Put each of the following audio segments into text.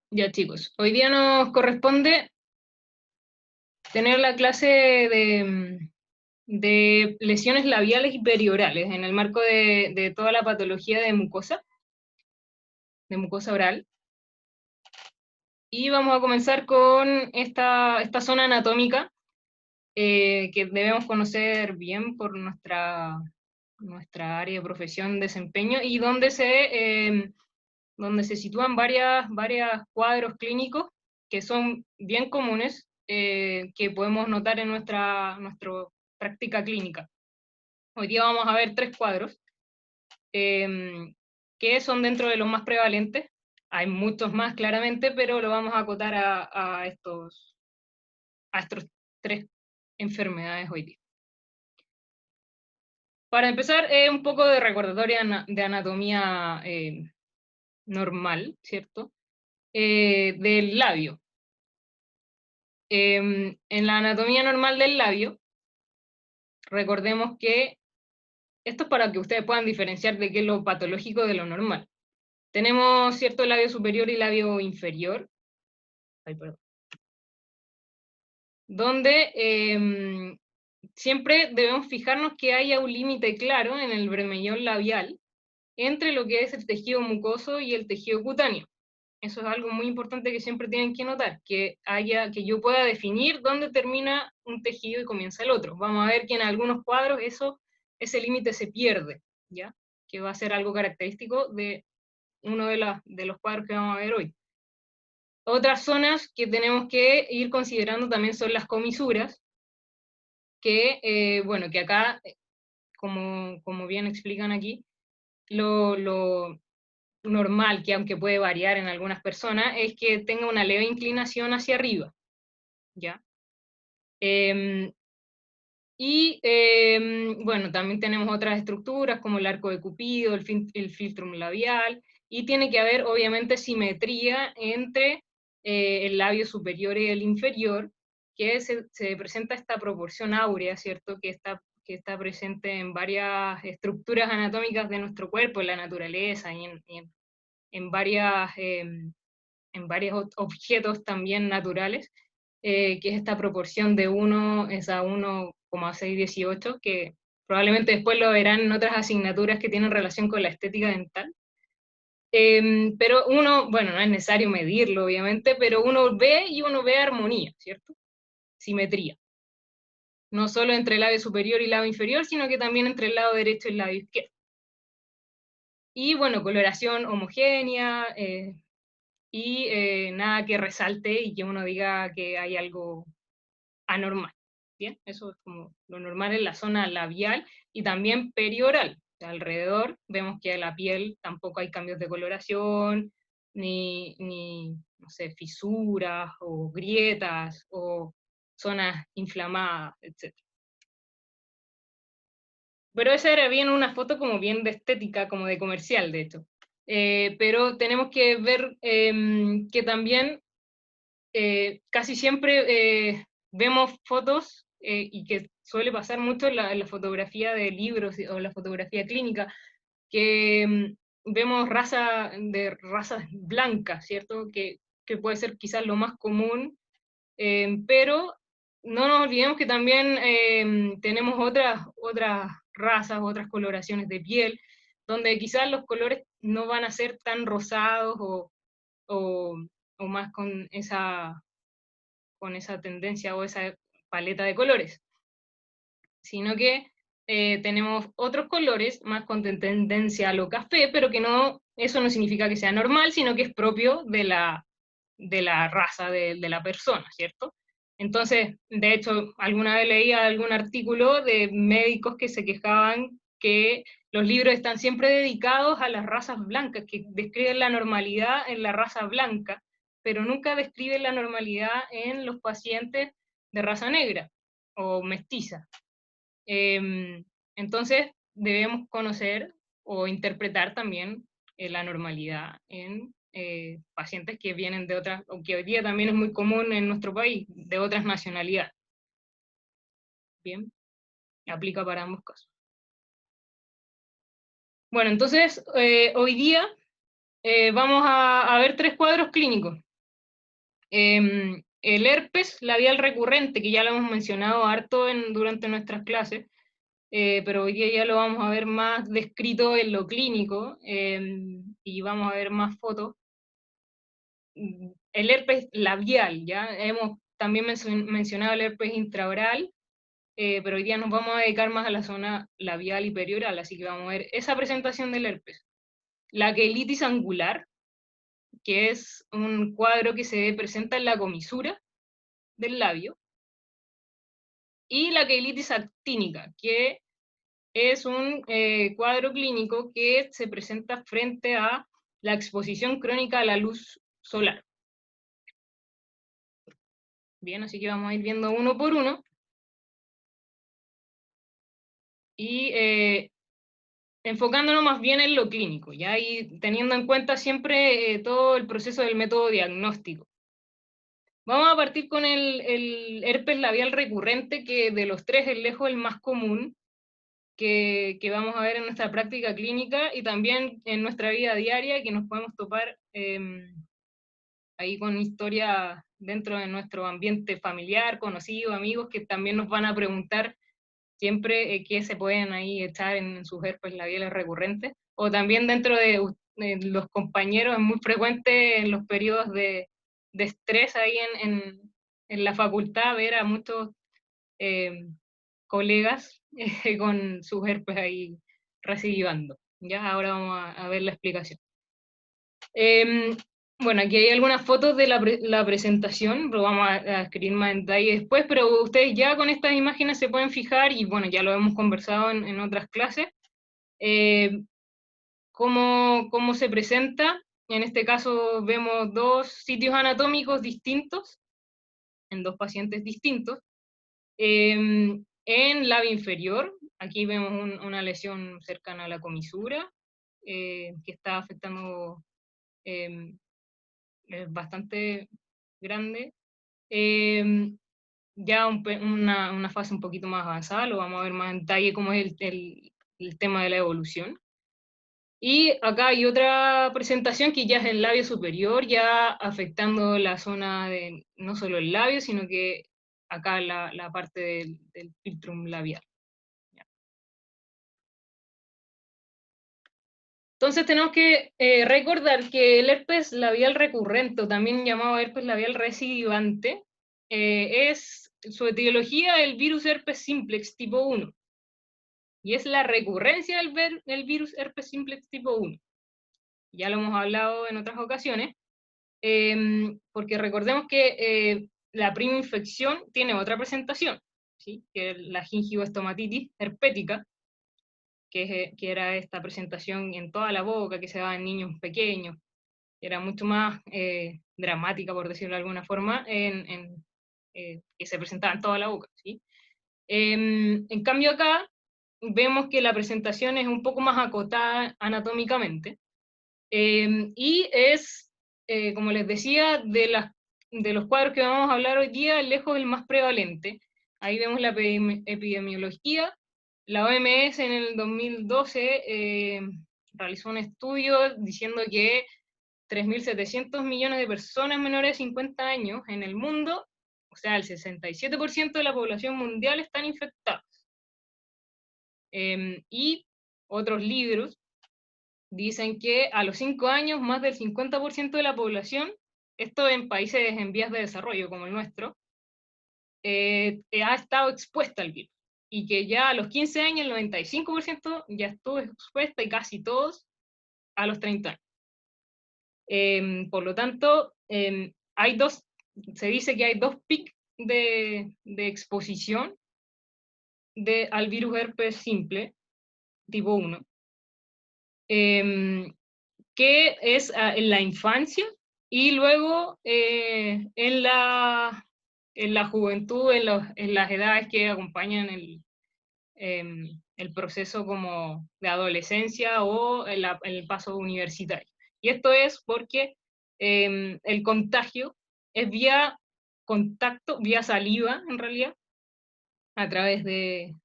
Ya chicos, hoy día nos corresponde tener la clase de lesiones labiales y periorales en el marco de toda la patología de mucosa oral. Y vamos a comenzar con esta zona anatómica que debemos conocer bien por nuestra área de profesión, desempeño, y donde se sitúan varias cuadros clínicos que son bien comunes, que podemos notar en nuestra práctica clínica. Hoy día vamos a ver tres cuadros que son dentro de los más prevalentes. Hay muchos más claramente, pero lo vamos a acotar a estos tres enfermedades hoy día. Para empezar, un poco de recordatoria de anatomía normal, ¿cierto? Del labio. En la anatomía normal del labio, recordemos que esto es para que ustedes puedan diferenciar de qué es lo patológico de lo normal. Tenemos cierto labio superior y labio inferior, donde siempre debemos fijarnos que haya un límite claro en el bermellón labial entre lo que es el tejido mucoso y el tejido cutáneo. Eso es algo muy importante que siempre tienen que notar, que yo pueda definir dónde termina un tejido y comienza el otro. Vamos a ver que en algunos cuadros ese límite se pierde, ¿ya? Que va a ser algo característico de uno de los cuadros que vamos a ver hoy. Otras zonas que tenemos que ir considerando también son las comisuras, bueno, que acá, como bien explican aquí, lo normal, que aunque puede variar en algunas personas, es que tenga una leve inclinación hacia arriba, ¿ya? Bueno, también tenemos otras estructuras como el arco de Cupido, el filtrum labial, y tiene que haber obviamente simetría entre el labio superior y el inferior, que se presenta esta proporción áurea, ¿cierto? Que está presente en varias estructuras anatómicas de nuestro cuerpo, en la naturaleza y en varios objetos también naturales, que es esta proporción de 1 es a 1,618, que probablemente después lo verán en otras asignaturas que tienen relación con la estética dental. Pero bueno, no es necesario medirlo, obviamente, pero uno ve armonía, ¿cierto? Simetría. No solo entre el labio superior y el labio inferior, sino que también entre el lado derecho y el labio izquierdo. Y bueno, coloración homogénea, y nada que resalte y que uno diga que hay algo anormal. Bien, eso es como lo normal en la zona labial y también perioral. Alrededor vemos que la piel tampoco hay cambios de coloración, ni no sé, fisuras o grietas o zonas inflamadas, etc. Pero esa era bien una foto como bien de estética, como de comercial, de hecho. Pero tenemos que ver que también casi siempre vemos fotos, y que suele pasar mucho en la fotografía de libros o la fotografía clínica, que vemos razas blancas, ¿cierto? Que puede ser quizás lo más común, pero no nos olvidemos que también tenemos otras razas, otras coloraciones de piel, donde quizás los colores no van a ser tan rosados o, o más con esa tendencia o esa paleta de colores, sino que tenemos otros colores más con tendencia a lo café, pero que eso no significa que sea normal, sino que es propio de la raza de la persona, ¿cierto? Entonces, de hecho, alguna vez leía algún artículo de médicos que se quejaban que los libros están siempre dedicados a las razas blancas, que describen la normalidad en la raza blanca, pero nunca describen la normalidad en los pacientes de raza negra o mestiza. Entonces, debemos conocer o interpretar también la normalidad en pacientes que vienen de otras, o que hoy día también es muy común en nuestro país, de otras nacionalidades. Bien, aplica para ambos casos. Bueno, entonces, hoy día vamos a ver tres cuadros clínicos. El herpes labial recurrente, que ya lo hemos mencionado harto durante nuestras clases, pero hoy día ya lo vamos a ver más descrito en lo clínico, y vamos a ver más fotos. El herpes labial, ya hemos también mencionado el herpes intraoral, pero hoy día nos vamos a dedicar más a la zona labial y perioral, así que vamos a ver esa presentación del herpes. La queilitis angular, que es un cuadro que se presenta en la comisura del labio, y la queilitis actínica, que es un cuadro clínico que se presenta frente a la exposición crónica a la luz solar. Bien, así que vamos a ir viendo uno por uno. Y enfocándonos más bien en lo clínico, ¿ya? Y teniendo en cuenta siempre todo el proceso del método diagnóstico. Vamos a partir con el herpes labial recurrente, que de los tres es lejos el más común que vamos a ver en nuestra práctica clínica y también en nuestra vida diaria, que nos podemos topar ahí con historias dentro de nuestro ambiente familiar, conocidos, amigos, que también nos van a preguntar siempre qué se pueden ahí echar en sus herpes labiales recurrentes, o también dentro de los compañeros, es muy frecuente en los periodos de estrés ahí en la facultad ver a muchos colegas con sus herpes ahí recidivando. Ya, ahora vamos a ver la explicación. Bueno, aquí hay algunas fotos de la presentación, lo vamos a escribir más en detalle después, pero ustedes ya con estas imágenes se pueden fijar, y bueno, ya lo hemos conversado en otras clases, cómo se presenta. En este caso vemos dos sitios anatómicos distintos, en dos pacientes distintos. En labio inferior, aquí vemos una lesión cercana a la comisura, que está afectando bastante grande. Ya una fase un poquito más avanzada, lo vamos a ver más en detalle cómo es el tema de la evolución. Y acá hay otra presentación que ya es el labio superior, ya afectando la zona de no solo el labio, sino que acá la parte del filtrum labial. Entonces tenemos que recordar que el herpes labial recurrente, o también llamado herpes labial recidivante, es su etiología el virus herpes simplex tipo 1, y es la recurrencia del virus herpes simplex tipo 1. Ya lo hemos hablado en otras ocasiones, porque recordemos que la prima infección tiene otra presentación, ¿sí? Que es la gingivoestomatitis herpética, que era esta presentación en toda la boca, que se daba en niños pequeños, era mucho más dramática, por decirlo de alguna forma, que se presentaba en toda la boca, ¿sí? En cambio acá vemos que la presentación es un poco más acotada anatómicamente, y es, como les decía, de los cuadros que vamos a hablar hoy día, lejos el más prevalente. Ahí vemos la epidemiología. La OMS en el 2012 realizó un estudio diciendo que 3.700 millones de personas menores de 50 años en el mundo, o sea, el 67% de la población mundial están infectados. Y otros libros dicen que a los 5 años más del 50% de la población, esto en países en vías de desarrollo como el nuestro, ha estado expuesta al virus. Y que ya a los 15 años el 95% ya estuvo expuesta, y casi todos a los 30 años. Por lo tanto, se dice que hay dos picos de exposición al virus herpes simple, tipo 1, que es en la infancia, y luego en la juventud, en las edades que acompañan el proceso como de adolescencia o el paso universitario. Y esto es porque el contagio es vía contacto, vía saliva en realidad, a través del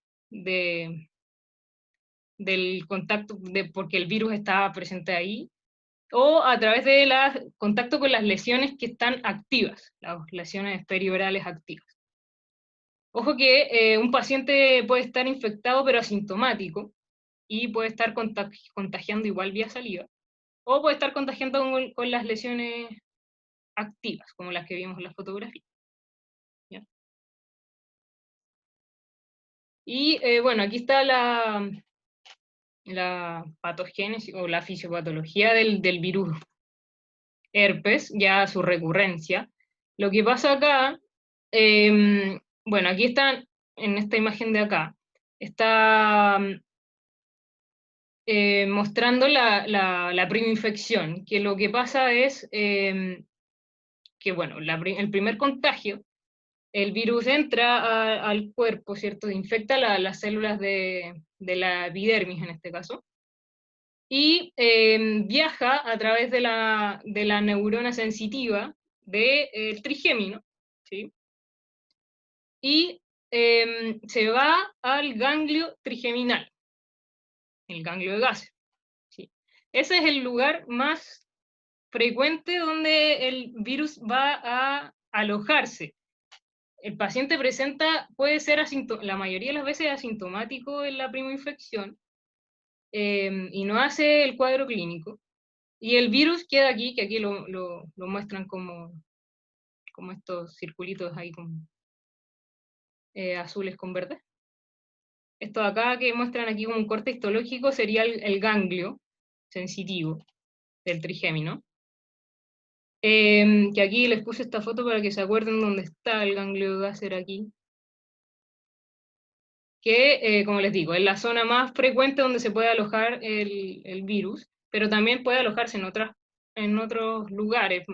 contacto, porque el virus está presente ahí, o a través de contacto con las lesiones que están activas, las lesiones periorales activas. Ojo que un paciente puede estar infectado pero asintomático, y puede estar contagiando igual vía saliva, o puede estar contagiando con las lesiones activas, como las que vimos en la fotografía. ¿Ya? Y bueno, aquí está la patogénesis o la fisiopatología del virus herpes, ya su recurrencia. Lo que pasa acá, bueno, aquí están, en esta imagen de acá, está mostrando la primoinfección, que lo que pasa es que, bueno, el primer contagio, el virus entra al cuerpo, ¿cierto? Infecta las células de la epidermis en este caso, y viaja a través de la neurona sensitiva del trigémino, ¿sí? Y se va al ganglio trigeminal, el ganglio de Gasser, ¿sí? Ese es el lugar más frecuente donde el virus va a alojarse. El paciente puede ser la mayoría de las veces asintomático en la primoinfección, y no hace el cuadro clínico, y el virus queda aquí, que aquí lo muestran como estos circulitos ahí azules con verde. Esto de acá que muestran aquí como un corte histológico sería el ganglio sensitivo del trigémino. Que aquí les puse esta foto para que se acuerden dónde está el ganglio de Gasser aquí. Que, como les digo, es la zona más frecuente donde se puede alojar el virus, pero también puede alojarse en otros lugares.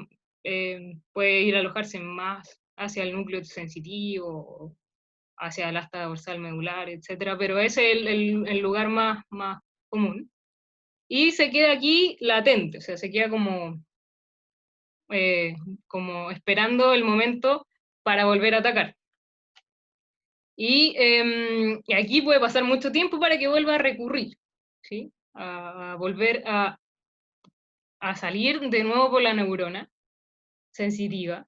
Puede ir a alojarse más hacia el núcleo sensitivo, hacia el asta dorsal medular, etcétera, pero ese es el lugar más común. Y se queda aquí latente, o sea, se queda como esperando el momento para volver a atacar. Y aquí puede pasar mucho tiempo para que vuelva a recurrir, ¿sí? A volver a salir de nuevo por la neurona sensitiva,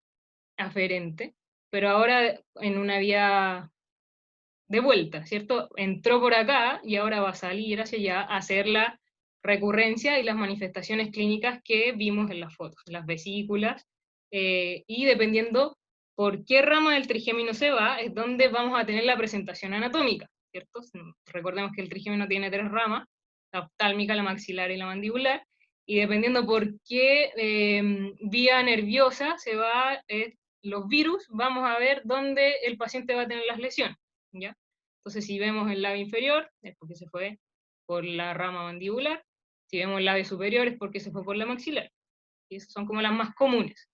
aferente, pero ahora en una vía de vuelta, ¿cierto? Entró por acá y ahora va a salir hacia allá a hacer la recurrencia y las manifestaciones clínicas que vimos en las fotos, las vesículas, y dependiendo por qué rama del trigémino se va, es donde vamos a tener la presentación anatómica, ¿cierto? Recordemos que el trigémino tiene 3 ramas, la oftálmica, la maxilar y la mandibular, y dependiendo por qué vía nerviosa se va los virus, vamos a ver dónde el paciente va a tener las lesiones, ¿ya? Entonces, si vemos el labio inferior, es porque se fue por la rama mandibular. Si vemos el labio superior, es porque se fue por la maxilar. Y esas son como las más comunes.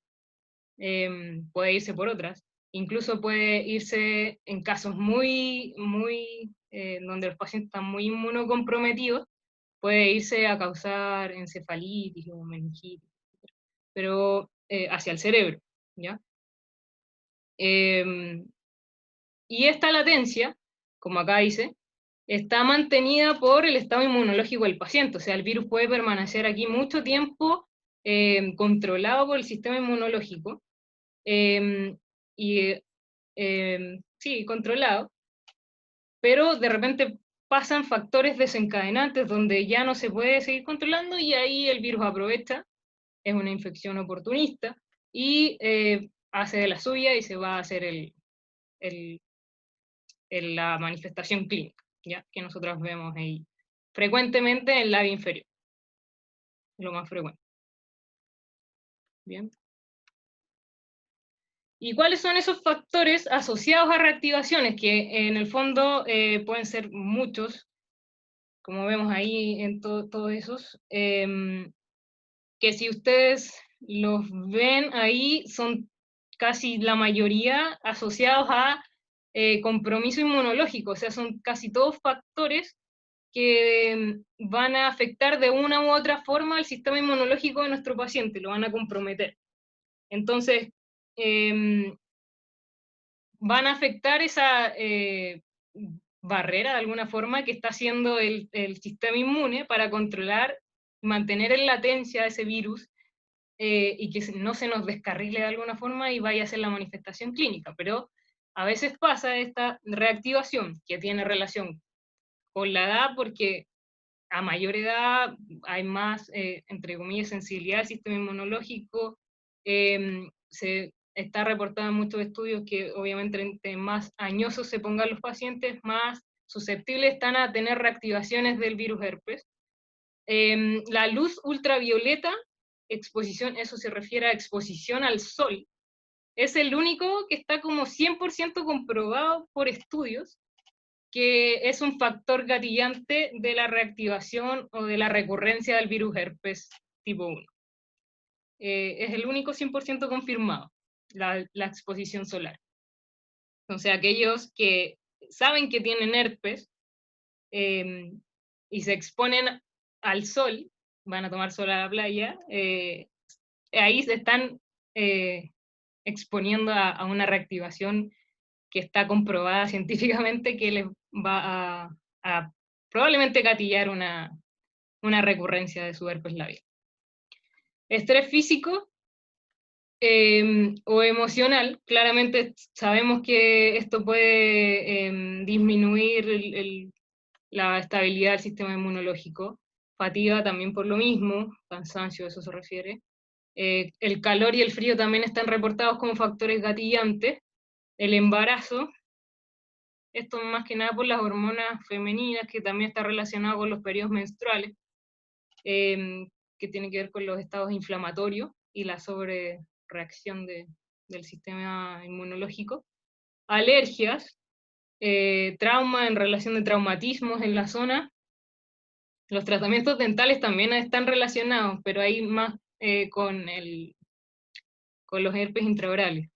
Puede irse por otras. Incluso puede irse en casos donde los pacientes están muy inmunocomprometidos, puede irse a causar encefalitis o meningitis, pero hacia el cerebro, ¿ya? Y esta latencia, como acá dice, está mantenida por el estado inmunológico del paciente, o sea, el virus puede permanecer aquí mucho tiempo controlado por el sistema inmunológico, y sí, controlado, pero de repente pasan factores desencadenantes donde ya no se puede seguir controlando y ahí el virus aprovecha, es una infección oportunista, y hace de la suya y se va a hacer la manifestación clínica, ¿ya? Que nosotros vemos ahí frecuentemente en el labio inferior, lo más frecuente. Bien. ¿Y cuáles son esos factores asociados a reactivaciones? Que en el fondo pueden ser muchos, como vemos ahí en todos esos, que si ustedes los ven ahí, son casi la mayoría asociados a compromiso inmunológico, o sea, son casi todos factores que van a afectar de una u otra forma el sistema inmunológico de nuestro paciente, lo van a comprometer. Entonces, van a afectar esa barrera de alguna forma que está haciendo el sistema inmune para controlar mantener en latencia ese virus y que no se nos descarrile de alguna forma y vaya a ser la manifestación clínica. Pero a veces pasa esta reactivación que tiene relación con la edad, porque a mayor edad hay más, entre comillas, sensibilidad al sistema inmunológico. Se está reportado en muchos estudios que obviamente entre más añosos se pongan los pacientes, más susceptibles están a tener reactivaciones del virus herpes. La luz ultravioleta, exposición, eso se refiere a exposición al sol, es el único que está como 100% comprobado por estudios que es un factor gatillante de la reactivación o de la recurrencia del virus herpes tipo 1. Es el único 100% confirmado, la exposición solar. Entonces, aquellos que saben que tienen herpes y se exponen al sol, van a tomar sol a la playa, ahí se están exponiendo a una reactivación que está comprobada científicamente que les va a probablemente gatillar una recurrencia de su herpes labial. Estrés físico o emocional, claramente sabemos que esto puede disminuir la estabilidad del sistema inmunológico, fatiga también por lo mismo, cansancio, eso se refiere. El calor y el frío también están reportados como factores gatillantes. El embarazo, esto más que nada por las hormonas femeninas, que también está relacionado con los periodos menstruales, que tiene que ver con los estados inflamatorios y la sobrereacción del sistema inmunológico. Alergias, trauma en relación de traumatismos en la zona. Los tratamientos dentales también están relacionados, pero hay más con los herpes intraorales.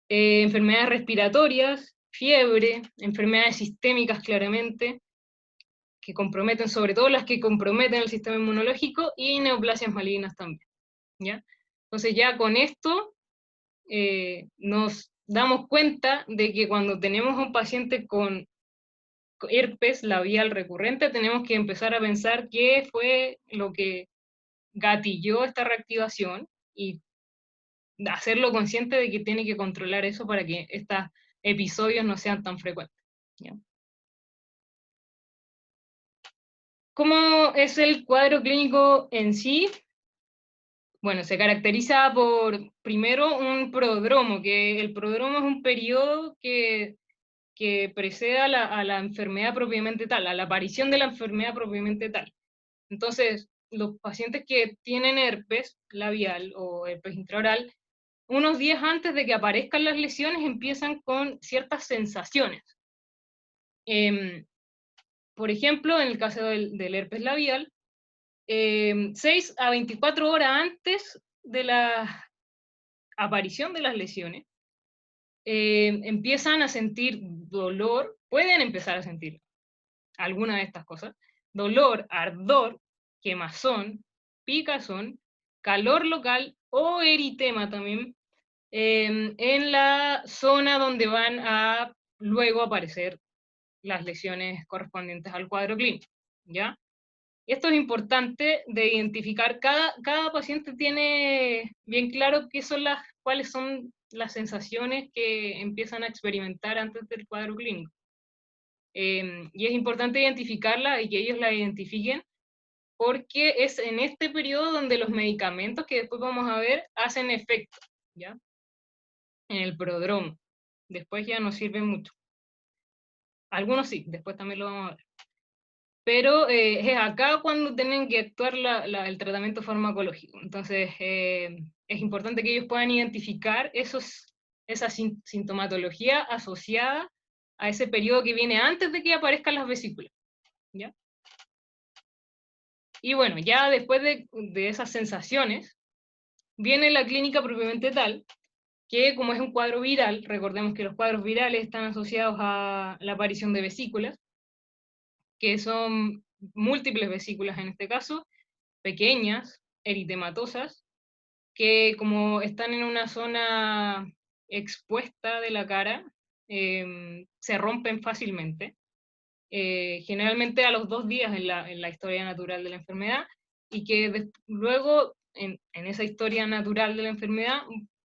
Enfermedades respiratorias, fiebre, enfermedades sistémicas claramente, que comprometen, sobre todo las que comprometen el sistema inmunológico, y neoplasias malignas también, ¿ya? Entonces ya con esto nos damos cuenta de que cuando tenemos a un paciente con herpes labial recurrente, tenemos que empezar a pensar qué fue lo que gatilló esta reactivación y hacerlo consciente de que tiene que controlar eso para que estos episodios no sean tan frecuentes, ¿ya? ¿Cómo es el cuadro clínico en sí? Bueno, se caracteriza por, primero, un prodromo, que el prodromo es un periodo que precede a la enfermedad propiamente tal, a la aparición de la enfermedad propiamente tal. Entonces, los pacientes que tienen herpes labial o herpes intraoral, unos días antes de que aparezcan las lesiones empiezan con ciertas sensaciones. Por ejemplo, en el caso del herpes labial, 6 a 24 horas antes de la aparición de las lesiones, empiezan a sentir dolor, pueden empezar a sentir alguna de estas cosas: dolor, ardor, quemazón, picazón, calor local o eritema también, en la zona donde van a luego aparecer las lesiones correspondientes al cuadro clínico, ¿ya? Esto es importante de identificar. Cada paciente tiene bien claro cuáles son las sensaciones que empiezan a experimentar antes del cuadro clínico. Y es importante identificarla y que ellos la identifiquen, porque es en este periodo donde los medicamentos que después vamos a ver hacen efecto, ¿ya? En el prodromo. Después ya no sirven mucho. Algunos sí, después también lo vamos a ver. Pero es acá cuando tienen que actuar el tratamiento farmacológico. Entonces, es importante que ellos puedan identificar esa sintomatología asociada a ese periodo que viene antes de que aparezcan las vesículas, ¿ya? Y bueno, ya después de esas sensaciones, viene la clínica propiamente tal, que como es un cuadro viral, recordemos que los cuadros virales están asociados a la aparición de vesículas, que son múltiples vesículas en este caso, pequeñas, eritematosas, que como están en una zona expuesta de la cara, se rompen fácilmente, generalmente a los 2 días en la historia natural de la enfermedad, y que luego, en esa historia natural de la enfermedad,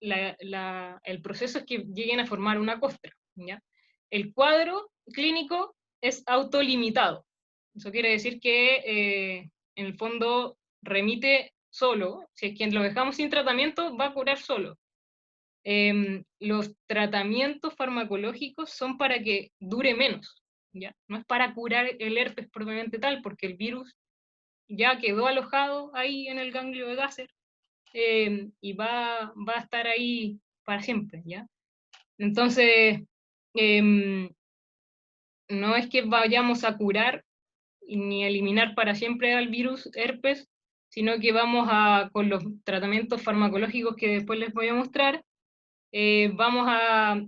el proceso es que lleguen a formar una costra, ¿ya? El cuadro clínico es autolimitado. Eso quiere decir que, en el fondo, remite solo. Si es que lo dejamos sin tratamiento, va a curar solo. Los tratamientos farmacológicos son para que dure menos, ¿ya? No es para curar el herpes propiamente tal, porque el virus ya quedó alojado ahí en el ganglio de Gasser, y va a estar ahí para siempre, ¿ya? Entonces, em, no es que vayamos a curar ni eliminar para siempre al virus herpes, sino que vamos a, con los tratamientos farmacológicos que después les voy a mostrar, vamos a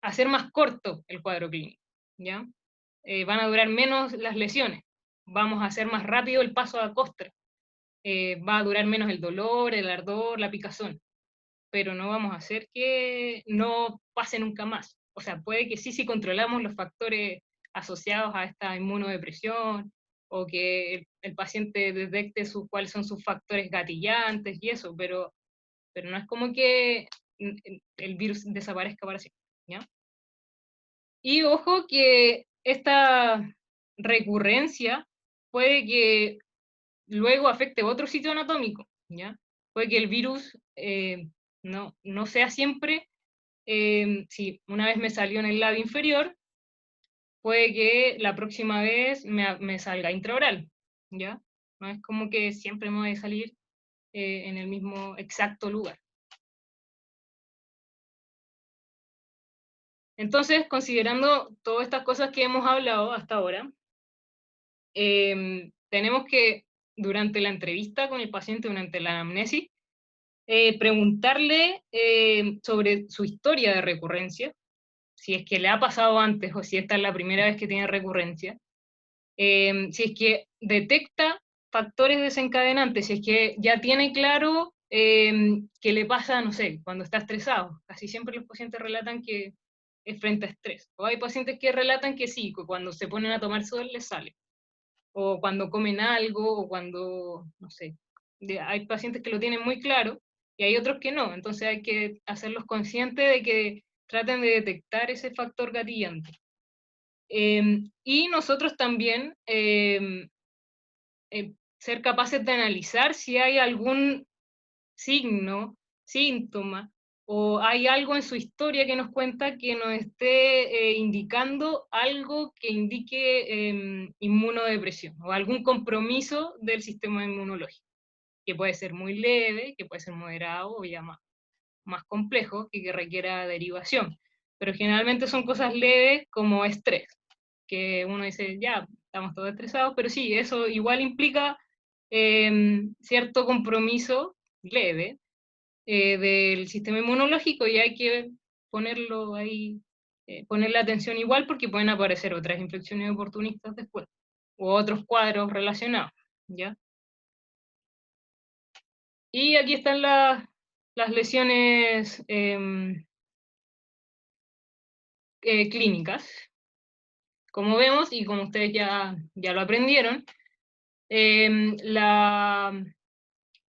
hacer más corto el cuadro clínico, ¿ya? Van a durar menos las lesiones, vamos a hacer más rápido el paso a costra, va a durar menos el dolor, el ardor, la picazón, pero no vamos a hacer que no pase nunca más. O sea, puede que sí, si controlamos los factores asociados a esta inmunodepresión, o que el paciente detecte cuáles son sus factores gatillantes y eso, pero no es como que el virus desaparezca para siempre, ¿ya? Y ojo que esta recurrencia puede que luego afecte otro sitio anatómico, ¿ya? Puede que el virus, no sea siempre, si una vez me salió en el labio inferior, puede que la próxima vez me salga intraoral, ¿ya? No es como que siempre me voy a salir, en el mismo exacto lugar. Entonces, considerando todas estas cosas que hemos hablado hasta ahora, tenemos que, durante la entrevista con el paciente, durante la anamnesis, preguntarle, sobre su historia de recurrencia, si es que le ha pasado antes o si esta es la primera vez que tiene recurrencia, si es que detecta factores desencadenantes, si es que ya tiene claro, que le pasa, no sé, cuando está estresado. Casi siempre los pacientes relatan que es frente a estrés. O hay pacientes que relatan que sí, que cuando se ponen a tomar sol les sale. O cuando comen algo, o cuando, no sé. Hay pacientes que lo tienen muy claro y hay otros que no. Entonces hay que hacerlos conscientes de que traten de detectar ese factor gatillante. Y nosotros también, ser capaces de analizar si hay algún signo, síntoma, o hay algo en su historia que nos cuenta que nos esté, indicando algo que indique, inmunodepresión, o algún compromiso del sistema inmunológico, que puede ser muy leve, que puede ser moderado, o ya más complejo, que requiera derivación. Pero generalmente son cosas leves como estrés, que uno dice, ya, estamos todos estresados, pero sí, eso igual implica, cierto compromiso leve, del sistema inmunológico, y hay que ponerlo ahí, ponerle atención igual, porque pueden aparecer otras infecciones oportunistas después, u otros cuadros relacionados, ¿ya? Y aquí están las lesiones, clínicas. Como vemos, y como ustedes ya lo aprendieron, la,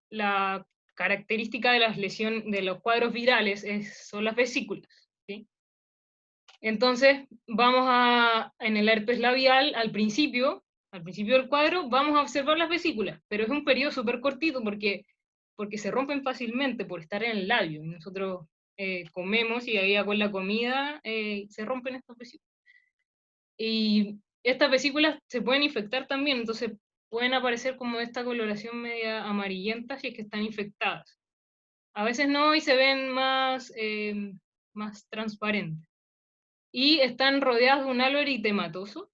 la característica de las lesiones, de los cuadros virales, son las vesículas, ¿sí? Entonces, en el herpes labial, al principio del cuadro, vamos a observar las vesículas, pero es un periodo súper cortito porque se rompen fácilmente por estar en el labio. Nosotros, comemos y ahí con la comida, se rompen estas vesículas. Y estas vesículas se pueden infectar también, entonces pueden aparecer como esta coloración media amarillenta si es que están infectadas. A veces no, y se ven más transparentes. Y están rodeadas de un halo eritematoso,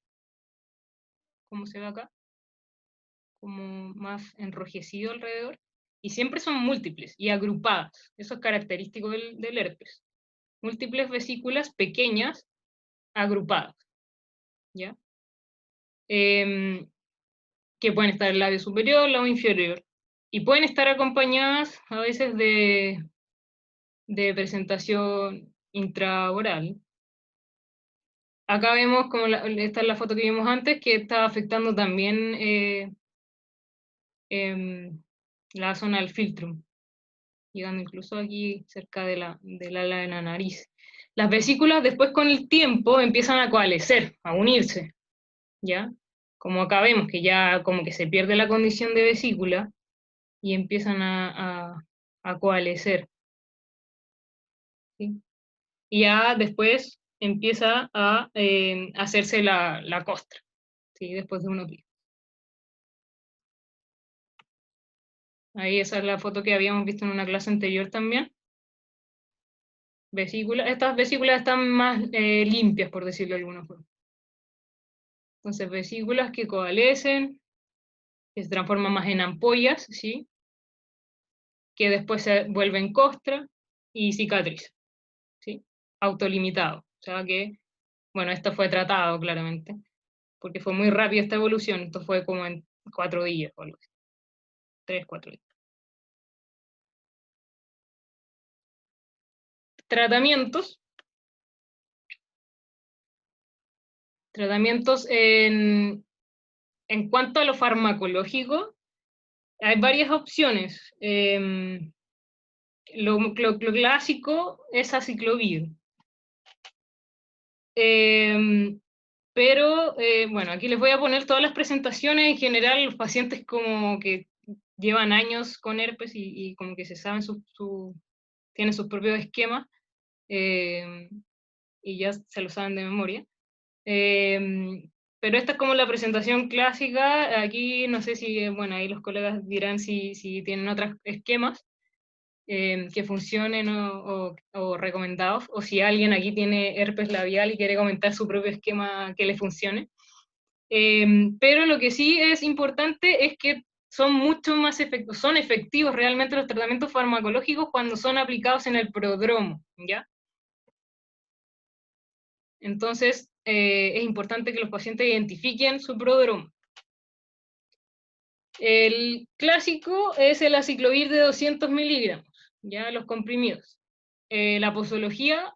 como se ve acá, como más enrojecido alrededor, y siempre son múltiples y agrupadas. Eso es característico del herpes. Múltiples vesículas pequeñas agrupadas, ¿ya? Que pueden estar en el labio superior, labio inferior, y pueden estar acompañadas a veces de presentación intraoral. Acá vemos, como esta es la foto que vimos antes, que está afectando también, la zona del filtrum, llegando incluso aquí cerca del ala de la nariz. Las vesículas después con el tiempo empiezan a coalescer, a unirse, ¿ya? Como acá vemos que ya como que se pierde la condición de vesícula y empiezan a coalescer, ¿sí? Y ya después empieza a hacerse la costra, ¿sí? Después de unos días. Ahí esa es la foto que habíamos visto en una clase anterior también. Vesículas. Estas vesículas están más limpias, por decirlo de alguna forma. Entonces, vesículas que coalescen, que se transforman más en ampollas, ¿sí? Que después se vuelven costra y cicatriz, ¿sí? Autolimitado. O sea que, bueno, esto fue tratado claramente, porque fue muy rápida esta evolución. Esto fue como en 4 días o algo así. 3, 4 días. Tratamientos. Tratamientos en cuanto a lo farmacológico, hay varias opciones. Lo clásico es aciclovir. Pero, bueno, aquí les voy a poner todas las presentaciones. En general, los pacientes como que llevan años con herpes y como que se saben tienen sus propios esquemas, y ya se lo saben de memoria. Pero esta es como la presentación clásica. Aquí no sé si, bueno, ahí los colegas dirán si tienen otros esquemas que funcionen o recomendados, o si alguien aquí tiene herpes labial y quiere comentar su propio esquema que le funcione. Pero lo que sí es importante es que son mucho más efectivos, son efectivos realmente los tratamientos farmacológicos cuando son aplicados en el prodromo, ¿ya? Entonces, es importante que los pacientes identifiquen su prodromo. El clásico es el aciclovir de 200 miligramos, ya los comprimidos. La posología,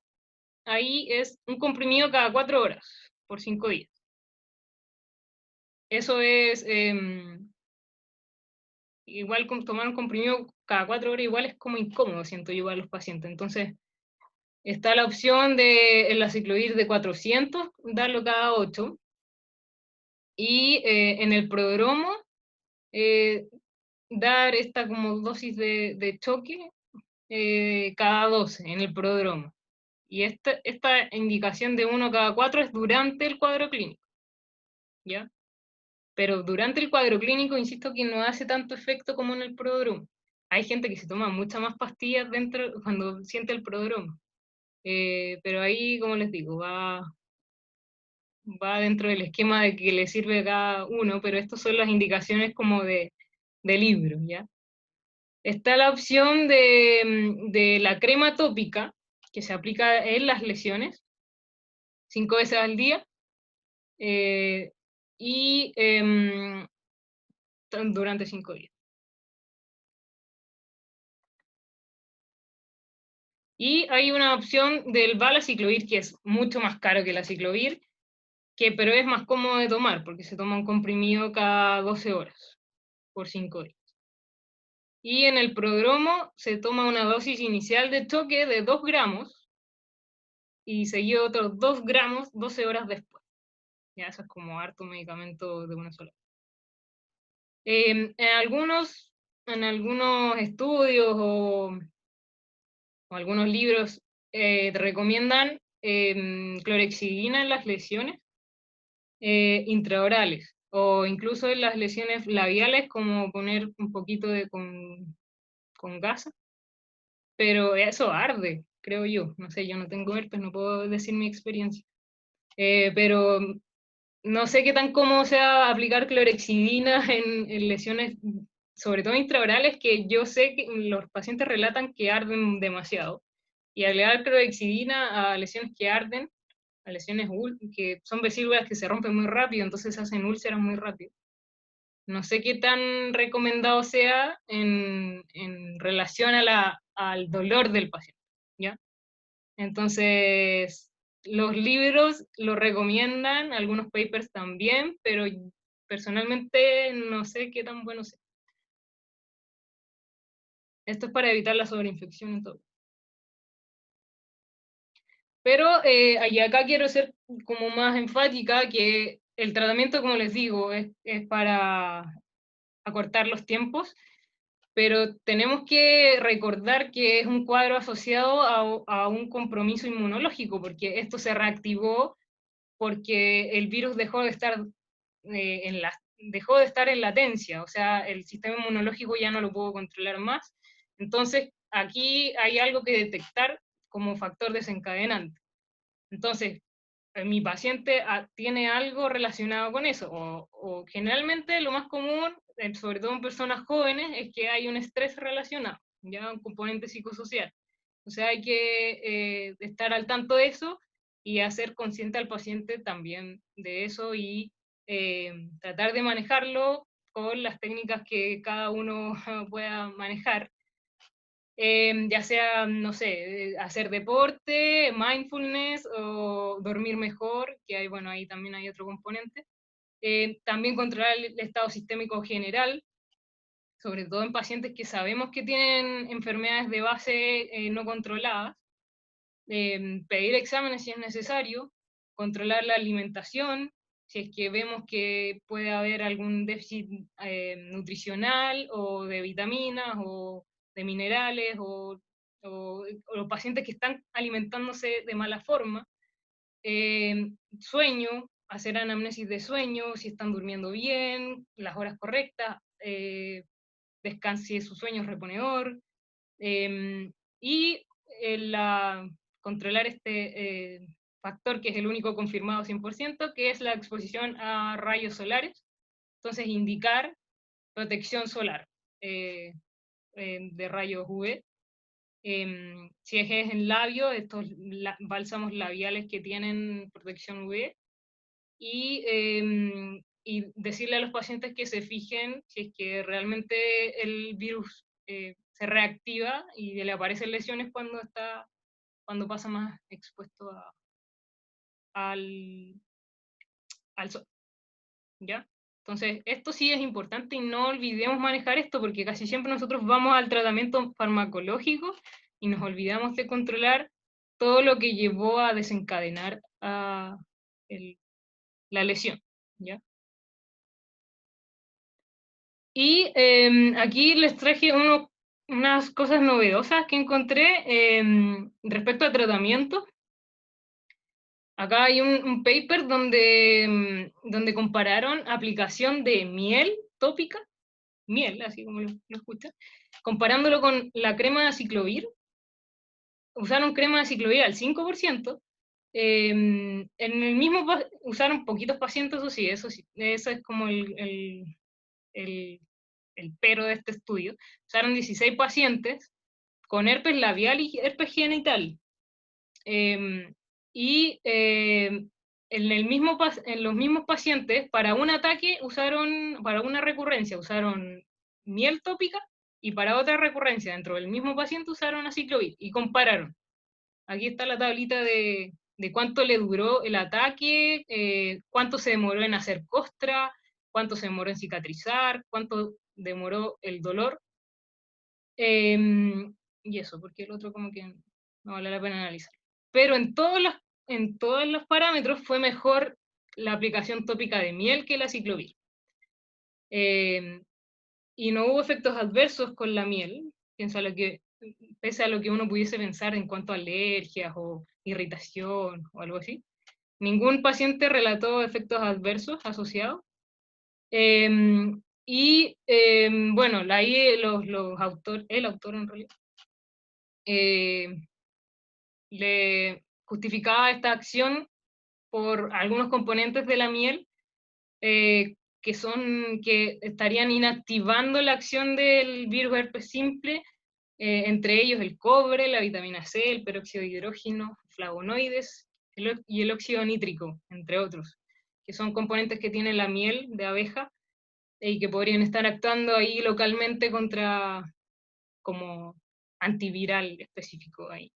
ahí es un comprimido cada 4 horas, por 5 días. Eso es, igual tomar un comprimido cada 4 horas igual es como incómodo, siento yo, a los pacientes. Entonces, está la opción del aciclovir de 400, darlo cada 8, y en el prodromo, eh, dar esta como dosis de choque cada 12 en el prodromo. Y esta indicación de 1 cada 4 es durante el cuadro clínico, ¿ya? Pero durante el cuadro clínico, insisto que no hace tanto efecto como en el prodromo. Hay gente que se toma muchas más pastillas dentro cuando siente el prodromo. Pero ahí, como les digo, va dentro del esquema de que le sirve a cada uno, pero estas son las indicaciones como de libro, ¿ya? Está la opción de la crema tópica, que se aplica en las lesiones, 5 veces al día, y durante 5 días. Y hay una opción del valaciclovir, que es mucho más caro que el aciclovir, pero es más cómodo de tomar, porque se toma un comprimido cada 12 horas, por 5 días. Y en el prodromo se toma una dosis inicial de choque de 2 gramos, y seguido otros 2 gramos 12 horas después. Ya eso es como harto medicamento de una sola. En algunos estudios o algunos libros te recomiendan clorexidina en las lesiones intraorales, o incluso en las lesiones labiales, como poner un poquito con gasa, pero eso arde, creo yo. No sé, yo no tengo herpes, no puedo decir mi experiencia. Pero no sé qué tan cómodo sea aplicar clorexidina en lesiones, sobre todo intraorales, que yo sé que los pacientes relatan que arden demasiado. Y agregar clorexidina a lesiones que arden, a lesiones que son vesículas que se rompen muy rápido, entonces hacen úlceras muy rápido. No sé qué tan recomendado sea en relación al dolor del paciente, ¿ya? Entonces, los libros lo recomiendan, algunos papers también, pero personalmente no sé qué tan bueno sea. Esto es para evitar la sobreinfección en todo. Pero y acá quiero ser como más enfática que el tratamiento, como les digo, es para acortar los tiempos, pero tenemos que recordar que es un cuadro asociado a un compromiso inmunológico, porque esto se reactivó porque el virus dejó de estar dejó de estar en latencia, o sea, el sistema inmunológico ya no lo pudo controlar más. Entonces, aquí hay algo que detectar como factor desencadenante. Entonces, mi paciente tiene algo relacionado con eso, o generalmente lo más común, sobre todo en personas jóvenes, es que hay un estrés relacionado, ya un componente psicosocial. O sea, hay que estar al tanto de eso y hacer consciente al paciente también de eso y tratar de manejarlo con las técnicas que cada uno pueda manejar. Ya sea, no sé, hacer deporte, mindfulness o dormir mejor, que hay, bueno, ahí también hay otro componente. También controlar el estado sistémico general, sobre todo en pacientes que sabemos que tienen enfermedades de base no controladas. Pedir exámenes si es necesario, controlar la alimentación, si es que vemos que puede haber algún déficit nutricional o de vitaminas o de minerales o los pacientes que están alimentándose de mala forma. Sueño, hacer anamnesis de sueño, si están durmiendo bien, las horas correctas, si su sueño es reponedor, y controlar este factor que es el único confirmado 100%, que es la exposición a rayos solares. Entonces, indicar protección solar de rayos UV. Si es en labio, estos bálsamos labiales que tienen protección UV. Y decirle a los pacientes que se fijen si es que realmente el virus se reactiva y le aparecen lesiones cuando pasa más expuesto al, al sol, ¿ya? Entonces, esto sí es importante y no olvidemos manejar esto porque casi siempre nosotros vamos al tratamiento farmacológico y nos olvidamos de controlar todo lo que llevó a desencadenar la lesión, ¿ya? Y aquí les traje unas cosas novedosas que encontré respecto al tratamiento. Acá hay un paper donde compararon aplicación de miel tópica, miel, así como lo escuchan, comparándolo con la crema de aciclovir. Usaron crema de aciclovir al 5%, en el mismo usaron poquitos pacientes, eso sí, eso es como el pero de este estudio. Usaron 16 pacientes con herpes labial y herpes genital. Y en los mismos pacientes, para un ataque para una recurrencia usaron miel tópica y para otra recurrencia dentro del mismo paciente usaron aciclovir y compararon. Aquí está la tablita de cuánto le duró el ataque, cuánto se demoró en hacer costra, cuánto se demoró en cicatrizar, cuánto demoró el dolor. Y eso, porque el otro como que no vale la pena analizar. Pero en todos los parámetros fue mejor la aplicación tópica de miel que la ciclovir. Y no hubo efectos adversos con la miel, pese a lo que uno pudiese pensar en cuanto a alergias o irritación o algo así. Ningún paciente relató efectos adversos asociados. Bueno, ahí el autor en realidad, le justificaba esta acción por algunos componentes de la miel que estarían inactivando la acción del virus herpes simple, entre ellos el cobre, la vitamina C, el peróxido de hidrógeno, flavonoides y el óxido nítrico, entre otros, que son componentes que tiene la miel de abeja y que podrían estar actuando ahí localmente como antiviral específico ahí.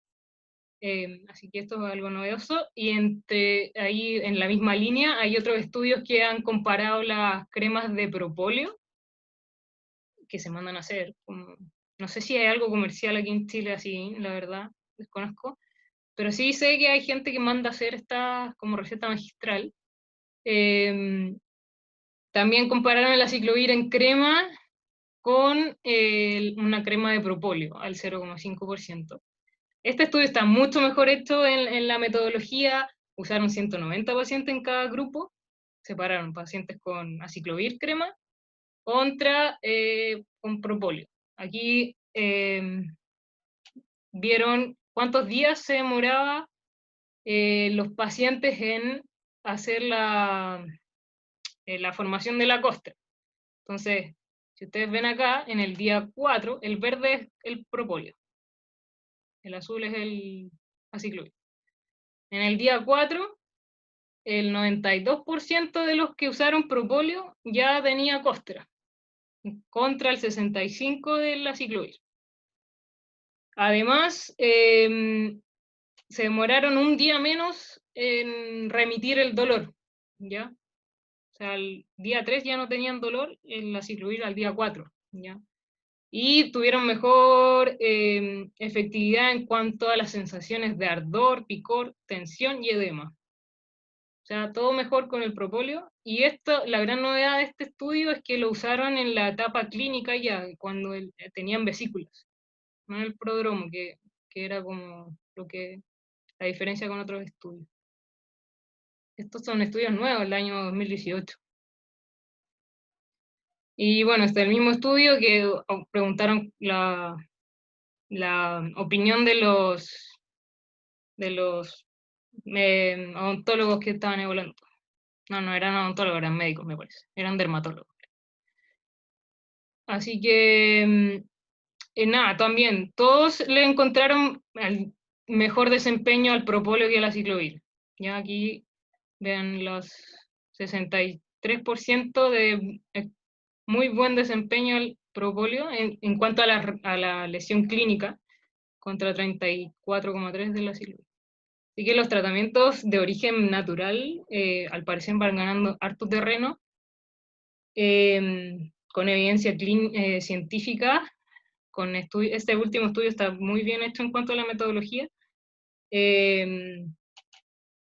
Así que esto es algo novedoso. Y ahí en la misma línea hay otros estudios que han comparado las cremas de propóleo que se mandan a hacer, como No sé si hay algo comercial aquí en Chile así, la verdad, desconozco. Pero sí sé que hay gente que manda a hacer esta como receta magistral. Eh, También compararon el aciclovir en crema con una crema de propóleo al 0,5%. Este estudio está mucho mejor hecho en la metodología, usaron 190 pacientes en cada grupo, separaron pacientes con aciclovir crema contra con propóleo. Aquí vieron cuántos días se demoraba los pacientes en hacer la formación de la costra. Entonces, si ustedes ven acá, en el día 4, el verde es el propóleo, el azul es el aciclovir. En el día 4, el 92% de los que usaron propóleo ya tenía costra, contra el 65% del aciclovir. Además, se demoraron un día menos en remitir el dolor, ¿ya? O sea, al día 3 ya no tenían dolor, el aciclovir al día 4, ¿ya? Y tuvieron mejor efectividad en cuanto a las sensaciones de ardor, picor, tensión y edema. O sea, todo mejor con el propóleo. Y esto, la gran novedad de este estudio es que lo usaron en la etapa clínica ya, cuando tenían vesículas, no en el prodromo, que era como la diferencia con otros estudios. Estos son estudios nuevos, el año 2018. Y bueno, este es el mismo estudio que preguntaron la opinión de los odontólogos que estaban evaluando. No eran odontólogos, eran médicos, me parece. Eran dermatólogos. Así que, nada, también, todos le encontraron el mejor desempeño al propóleo que al aciclovir. Ya aquí vean los 63% de muy buen desempeño al propóleo en cuanto a la lesión clínica, contra 34,3% de la aciclovir. Así que los tratamientos de origen natural, al parecer, van ganando harto terreno, con evidencia científica. Este último estudio está muy bien hecho en cuanto a la metodología.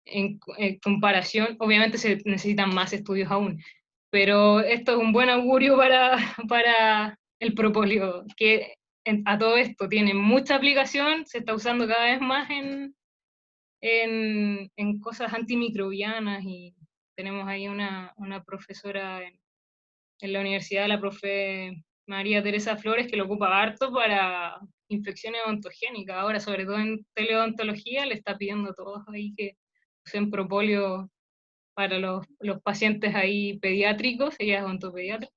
En comparación, obviamente se necesitan más estudios aún, pero esto es un buen augurio para el propóleo, que a todo esto tiene mucha aplicación, se está usando cada vez más en cosas antimicrobianas, y tenemos ahí una profesora en la universidad, la profe María Teresa Flores, que lo ocupa harto para infecciones odontogénicas. Ahora, sobre todo en teleodontología, le está pidiendo a todos ahí que usen propóleo para los pacientes ahí pediátricos, ella es odontopediatra,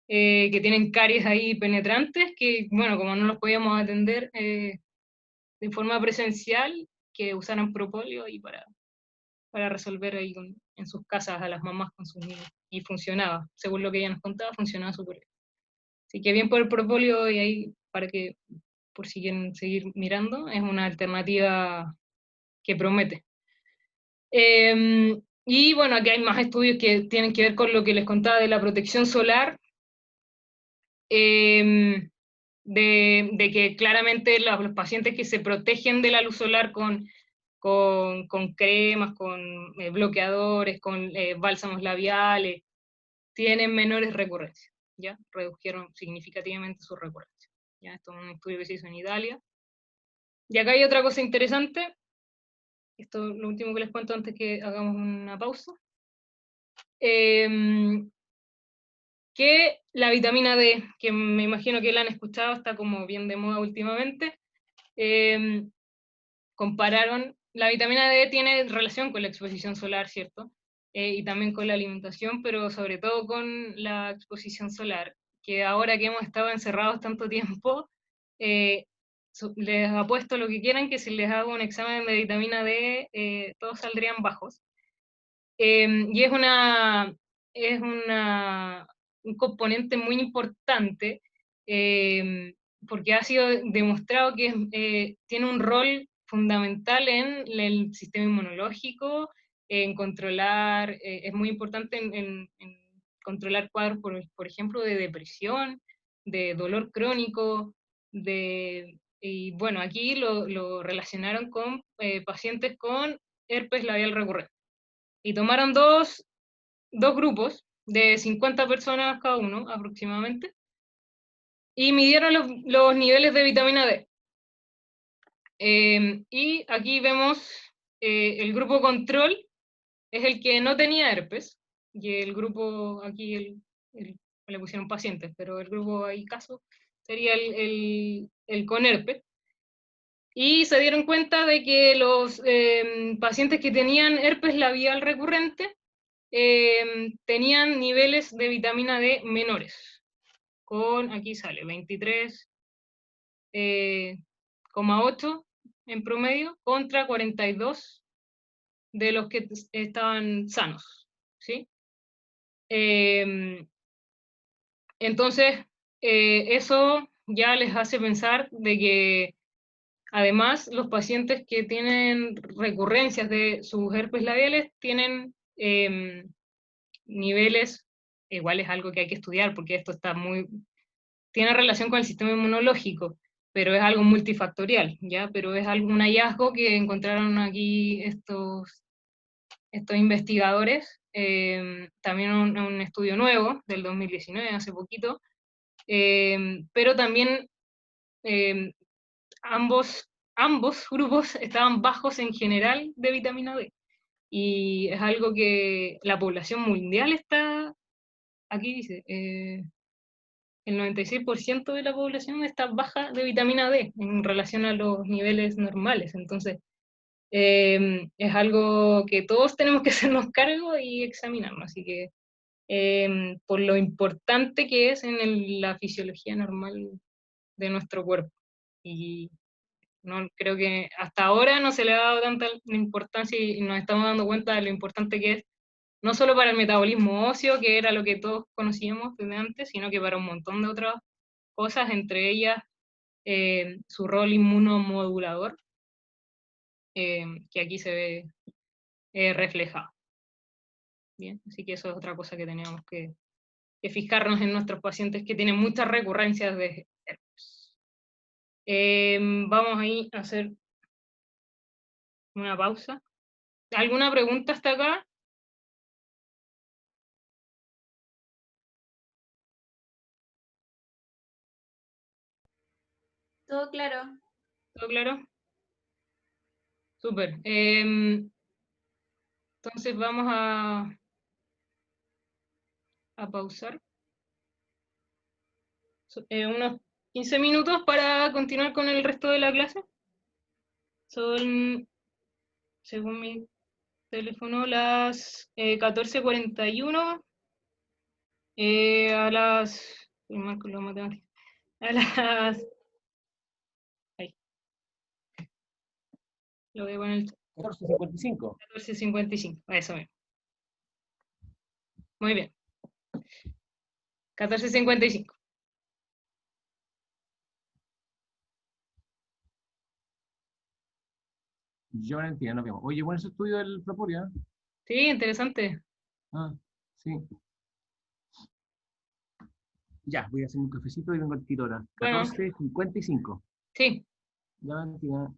que tienen caries ahí penetrantes, que, bueno, como no los podíamos atender de forma presencial, que usaran propóleo y para resolver ahí en sus casas a las mamás con sus niños. Y funcionaba, según lo que ella nos contaba, funcionaba súper bien. Así que bien por el propóleo, y ahí, para que, por si quieren seguir mirando, es una alternativa que promete. Y bueno, aquí hay más estudios que tienen que ver con lo que les contaba de la protección solar, de que claramente los pacientes que se protegen de la luz solar con cremas, con bloqueadores, con bálsamos labiales, tienen menores recurrencias, ¿ya? Redujeron significativamente su recurrencia. ¿Ya? Esto es un estudio que se hizo en Italia. Y acá hay otra cosa interesante, esto es lo último que les cuento antes que hagamos una pausa, que la vitamina D, que me imagino que la han escuchado, está como bien de moda últimamente, compararon, la vitamina D tiene relación con la exposición solar, ¿cierto? Y también con la alimentación, pero sobre todo con la exposición solar, que ahora que hemos estado encerrados tanto tiempo, les apuesto lo que quieran, que si les hago un examen de vitamina D, todos saldrían bajos. Y un componente muy importante, porque ha sido demostrado que tiene un rol fundamental en el sistema inmunológico, en controlar, es muy importante en controlar cuadros, por ejemplo, de depresión, de dolor crónico, y bueno, aquí lo relacionaron con pacientes con herpes labial recurrente. Y tomaron dos grupos de 50 personas cada uno aproximadamente, y midieron los niveles de vitamina D. Y aquí vemos el grupo control, es el que no tenía herpes, y el grupo, aquí le pusieron pacientes, pero el grupo ahí caso sería el con herpes. Y se dieron cuenta de que los pacientes que tenían herpes labial recurrente tenían niveles de vitamina D menores, con, aquí sale, 23,8 en promedio contra 42 de los que estaban sanos, ¿sí? Entonces, eso ya les hace pensar de que además los pacientes que tienen recurrencias de sus herpes labiales tienen niveles, igual es algo que hay que estudiar porque esto está tiene relación con el sistema inmunológico, pero es algo multifactorial, ¿ya? Pero es un hallazgo que encontraron aquí estos investigadores, también un estudio nuevo del 2019, hace poquito, pero también eh, ambos grupos estaban bajos en general de vitamina D, y es algo que la población mundial está, aquí dice, el 96% de la población está baja de vitamina D en relación a los niveles normales, entonces es algo que todos tenemos que hacernos cargo y examinarnos, así que por lo importante que es en la fisiología normal de nuestro cuerpo. Y no, creo que hasta ahora no se le ha dado tanta importancia y nos estamos dando cuenta de lo importante que es, no solo para el metabolismo óseo, que era lo que todos conocíamos desde antes, sino que para un montón de otras cosas, entre ellas su rol inmunomodulador, que aquí se ve reflejado. Bien, así que eso es otra cosa que tenemos que fijarnos en nuestros pacientes que tienen muchas recurrencias de herpes. Vamos ahí a hacer una pausa. ¿Alguna pregunta hasta acá? Todo claro. ¿Todo claro? Súper. Entonces vamos a pausar unos 15 minutos para continuar con el resto de la clase. Son, según mi teléfono, las 14:41. A las... Estoy mal con la matemática. A las... Ahí, lo voy a poner 14:55. 14:55. Eso mismo. Muy bien. 14:55. Yo no entiendo, nos vemos. Oye, bueno, ese estudio del Proporia. Sí, interesante. Ah, sí. Ya, voy a hacer un cafecito y vengo al tiro ahora. Bueno, 14:55. sí. Ya, Valentina.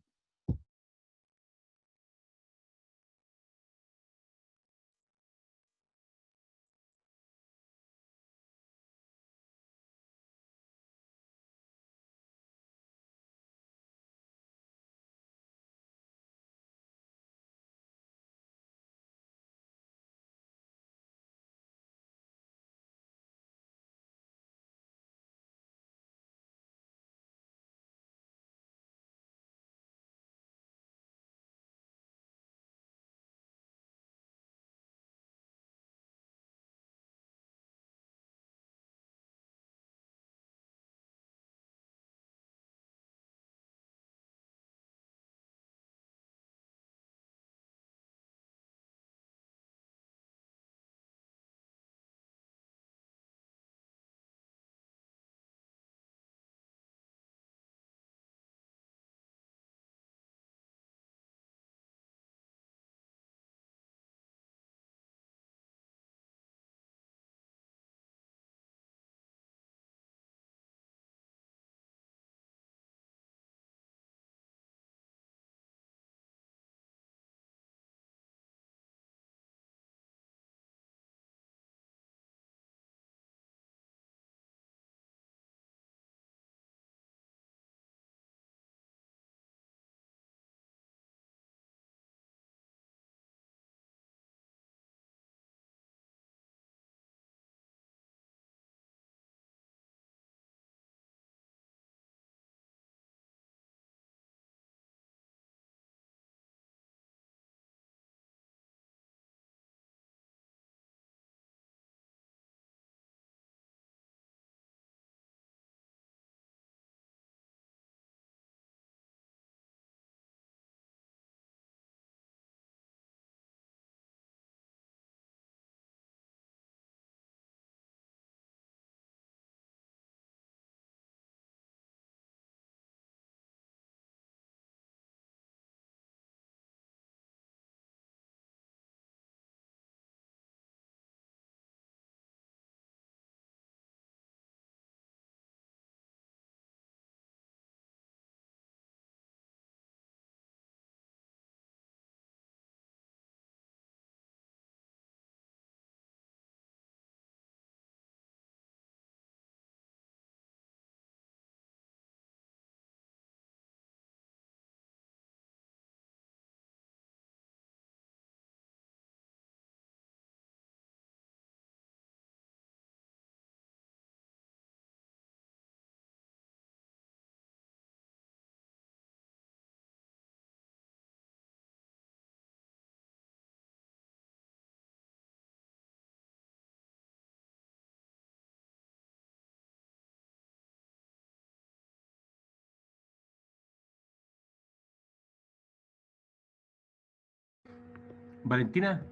Valentina,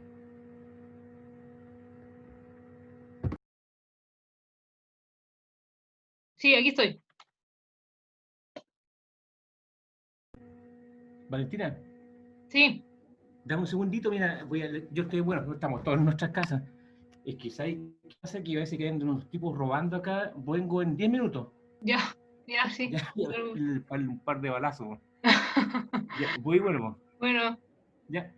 Sí, aquí estoy. Valentina, Sí, dame un segundito, mira, yo estoy, bueno, estamos todos en nuestras casas. Es que, ¿sabes qué pasa? Que a veces quedan unos tipos robando acá, vengo en 10 minutos. ya, ya, sí. Ya, ya, un par de balazos. Ya, voy y vuelvo. Bueno. Ya.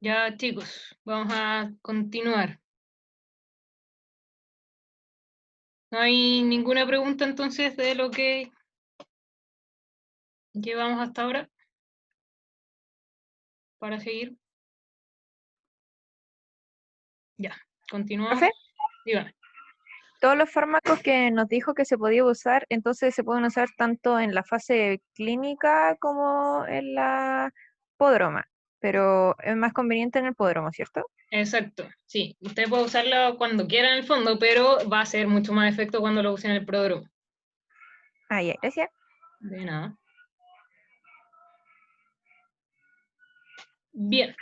Ya, chicos, vamos a continuar. ¿No hay ninguna pregunta entonces de lo que llevamos hasta ahora para seguir? Ya, continuamos. Profe, Dígame. todos los fármacos que nos dijo que se podía usar, entonces se pueden usar tanto en la fase clínica como en la podroma, pero es más conveniente en el podromo, ¿cierto? Exacto, sí. Usted puede usarlo cuando quiera en el fondo, pero va a ser mucho más efecto cuando lo use en el prodromo. Ah, ya, gracias. De nada. Bien.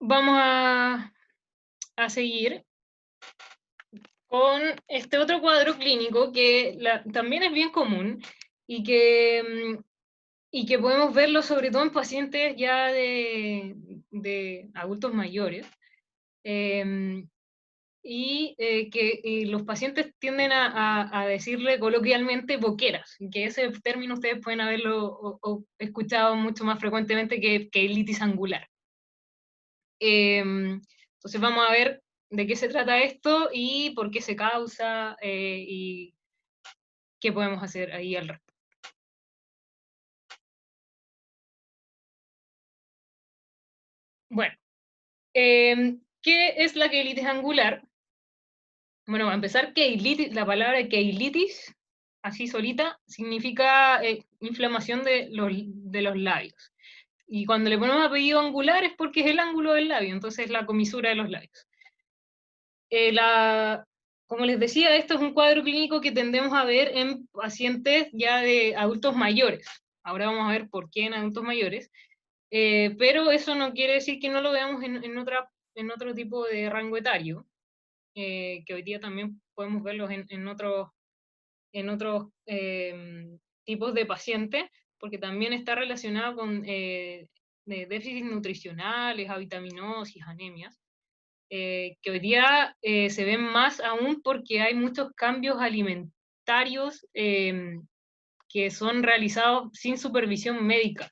Vamos a seguir con este otro cuadro clínico que también es bien común y que podemos verlo sobre todo en pacientes ya de adultos mayores. Que los pacientes tienden a decirle coloquialmente boqueras, que ese término ustedes pueden haberlo o escuchado mucho más frecuentemente que ilitis angular. Entonces vamos a ver de qué se trata esto y por qué se causa y qué podemos hacer ahí al respecto. Bueno, ¿qué es la queilitis angular? Bueno, a empezar, queilitis, la palabra queilitis, así solita, significa inflamación de los labios. Y cuando le ponemos apellido angular es porque es el ángulo del labio, entonces la comisura de los labios. Como les decía, esto es un cuadro clínico que tendemos a ver en pacientes ya de adultos mayores. Ahora vamos a ver por qué en adultos mayores. Pero eso no quiere decir que no lo veamos en otro tipo de rango etario, que hoy día también podemos verlos en otros tipos de pacientes, porque también está relacionado con de déficits nutricionales, avitaminosis, anemias, que hoy día se ven más aún porque hay muchos cambios alimentarios que son realizados sin supervisión médica.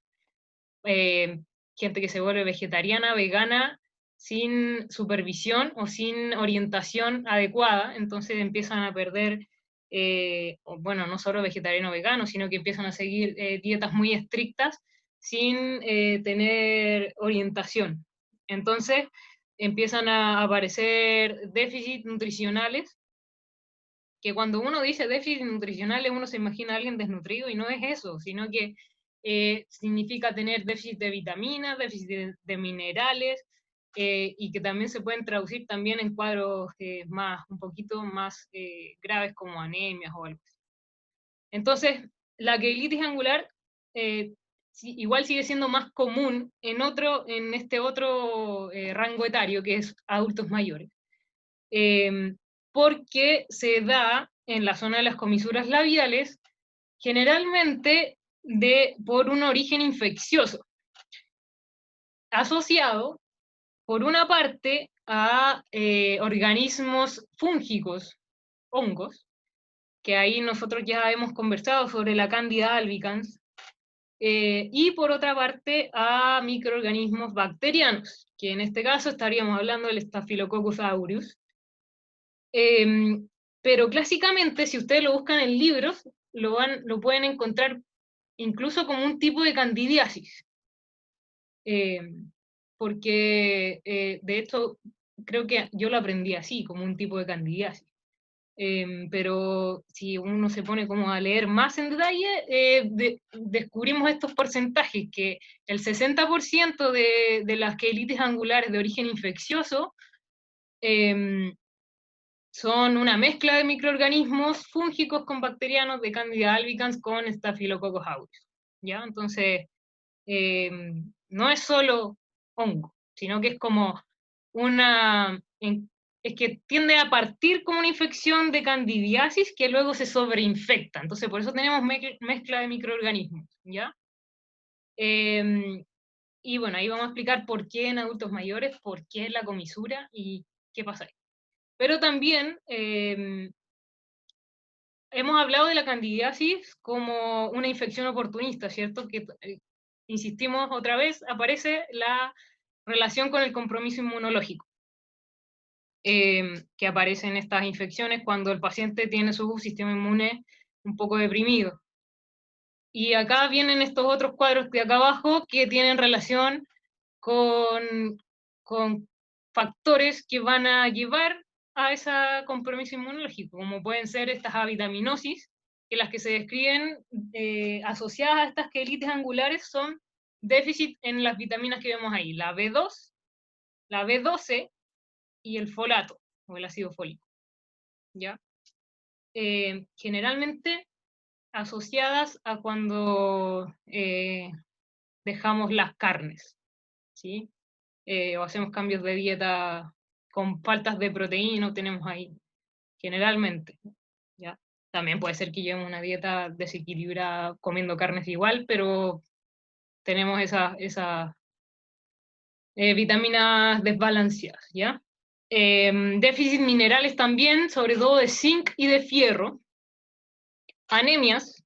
Gente que se vuelve vegetariana, vegana, sin supervisión o sin orientación adecuada, entonces empiezan a perder, bueno, no solo vegetariano vegano, sino que empiezan a seguir dietas muy estrictas sin tener orientación. Entonces empiezan a aparecer déficits nutricionales, que cuando uno dice déficit nutricionales uno se imagina a alguien desnutrido y no es eso, sino que significa tener déficit de vitaminas, déficit de minerales, y que también se pueden traducir también en cuadros un poquito más graves como anemias o algo así. Entonces, la queilitis angular igual sigue siendo más común en este otro rango etario, que es adultos mayores, porque se da en la zona de las comisuras labiales, generalmente por un origen infeccioso, asociado, por una parte, a organismos fúngicos, hongos, que ahí nosotros ya hemos conversado sobre la Candida albicans, y por otra parte a microorganismos bacterianos, que en este caso estaríamos hablando del Staphylococcus aureus. Pero clásicamente, si ustedes lo buscan en libros, lo pueden encontrar incluso como un tipo de candidiasis. Porque de hecho creo que yo lo aprendí así, como un tipo de candidiasis. Pero si uno se pone como a leer más en detalle, descubrimos estos porcentajes, que el 60% de las queilitis angulares de origen infeccioso son una mezcla de microorganismos fúngicos con bacterianos, de Candida albicans con Staphylococcus aureus, ¿ya? Entonces, no es solo hongo, sino que es como es que tiende a partir como una infección de candidiasis que luego se sobreinfecta. Entonces, por eso tenemos mezcla de microorganismos, ¿ya? Y bueno, ahí vamos a explicar por qué en adultos mayores, por qué es la comisura y qué pasa ahí. Pero también hemos hablado de la candidiasis como una infección oportunista, ¿cierto? insistimos otra vez, aparece la relación con el compromiso inmunológico, que aparece en estas infecciones cuando el paciente tiene su sistema inmune un poco deprimido. Y acá vienen estos otros cuadros de acá abajo que tienen relación con factores que van a llevar a ese compromiso inmunológico, como pueden ser estas avitaminosis, que las que se describen asociadas a estas quelitis angulares son déficit en las vitaminas que vemos ahí, la B2, la B12 y el folato, o el ácido fólico, ¿ya? Generalmente asociadas a cuando dejamos las carnes, ¿sí? O hacemos cambios de dieta con faltas de proteína, tenemos ahí, generalmente, ¿ya? También puede ser que llevemos una dieta desequilibrada comiendo carnes igual, pero tenemos esas vitaminas desbalanceadas, ¿ya? Déficit minerales también, sobre todo de zinc y de fierro, anemias,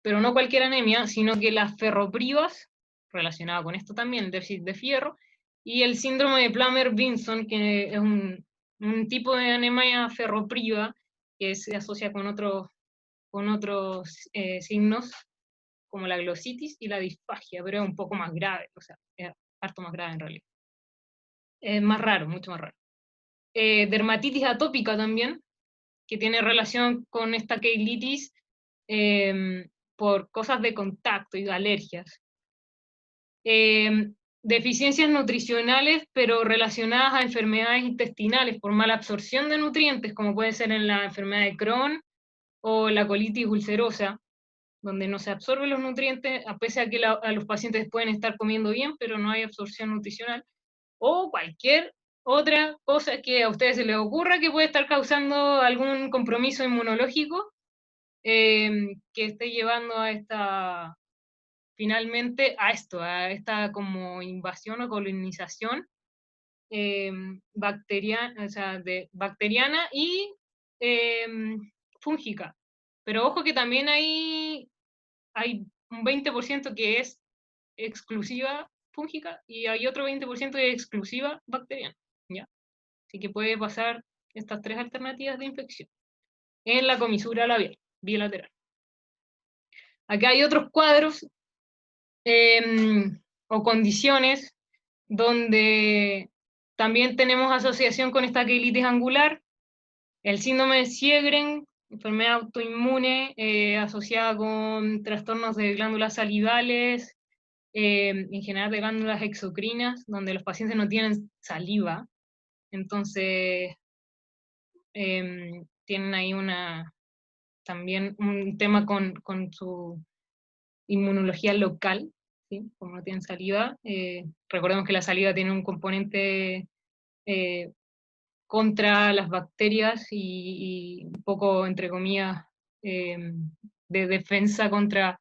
pero no cualquier anemia, sino que las ferroprivas, relacionada con esto también, el déficit de fierro, y el síndrome de Plummer-Vinson, que es un tipo de anemia ferropriva que se asocia con otros signos, como la glositis y la disfagia, pero es un poco más grave, o sea, es harto más grave en realidad. Es más raro, mucho más raro. Dermatitis atópica también, que tiene relación con esta queilitis por cosas de contacto y de alergias. Deficiencias nutricionales, pero relacionadas a enfermedades intestinales por mala absorción de nutrientes, como puede ser en la enfermedad de Crohn o la colitis ulcerosa, donde no se absorben los nutrientes, a pesar de que a los pacientes pueden estar comiendo bien, pero no hay absorción nutricional, o cualquier otra cosa que a ustedes se les ocurra que puede estar causando algún compromiso inmunológico que esté llevando a esta, finalmente, a esta como invasión o colonización bacteriana, o sea, bacteriana y fúngica. Pero ojo que también hay un 20% que es exclusiva fúngica y hay otro 20% que es exclusiva bacteriana, ¿ya? Así que puede pasar estas tres alternativas de infección en la comisura labial, bilateral. Acá hay otros cuadros o condiciones donde también tenemos asociación con esta queilitis angular, el síndrome de Sjögren, enfermedad autoinmune asociada con trastornos de glándulas salivales, en general de glándulas exocrinas, donde los pacientes no tienen saliva, entonces tienen ahí también un tema con su inmunología local, ¿sí? Como no tienen saliva. Recordemos que la saliva tiene un componente contra las bacterias y un poco, entre comillas, de defensa contra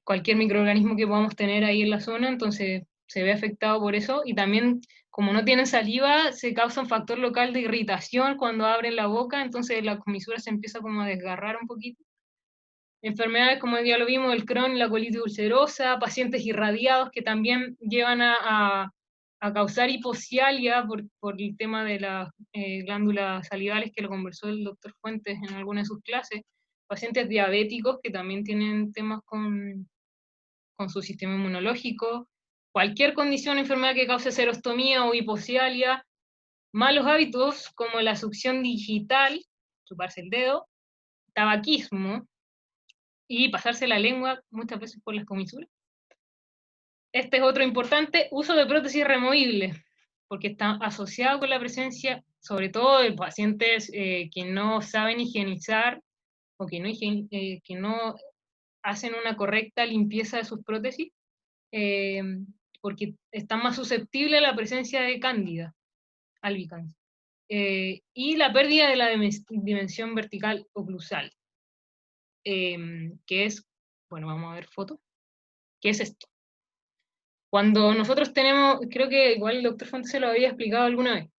cualquier microorganismo que podamos tener ahí en la zona, entonces se ve afectado por eso, y también como no tienen saliva, se causa un factor local de irritación cuando abren la boca, entonces la comisura se empieza como a desgarrar un poquito. Enfermedades como ya lo vimos, el Crohn, la colitis ulcerosa, pacientes irradiados que también llevan a causar hipocialia por el tema de las glándulas salivales, que lo conversó el doctor Fuentes en alguna de sus clases, pacientes diabéticos que también tienen temas con su sistema inmunológico, cualquier condición o enfermedad que cause serostomía o hipocialia, malos hábitos como la succión digital, chuparse el dedo, tabaquismo, y pasarse la lengua muchas veces por las comisuras. Este es otro importante, uso de prótesis removibles, porque está asociado con la presencia, sobre todo de pacientes que no saben higienizar o que no hacen una correcta limpieza de sus prótesis, porque están más susceptibles a la presencia de cándida albicans. Y la pérdida de la dimensión vertical oclusal, que es, bueno, vamos a ver foto, ¿qué es esto? Cuando nosotros tenemos, creo que igual el doctor Fuentes se lo había explicado alguna vez,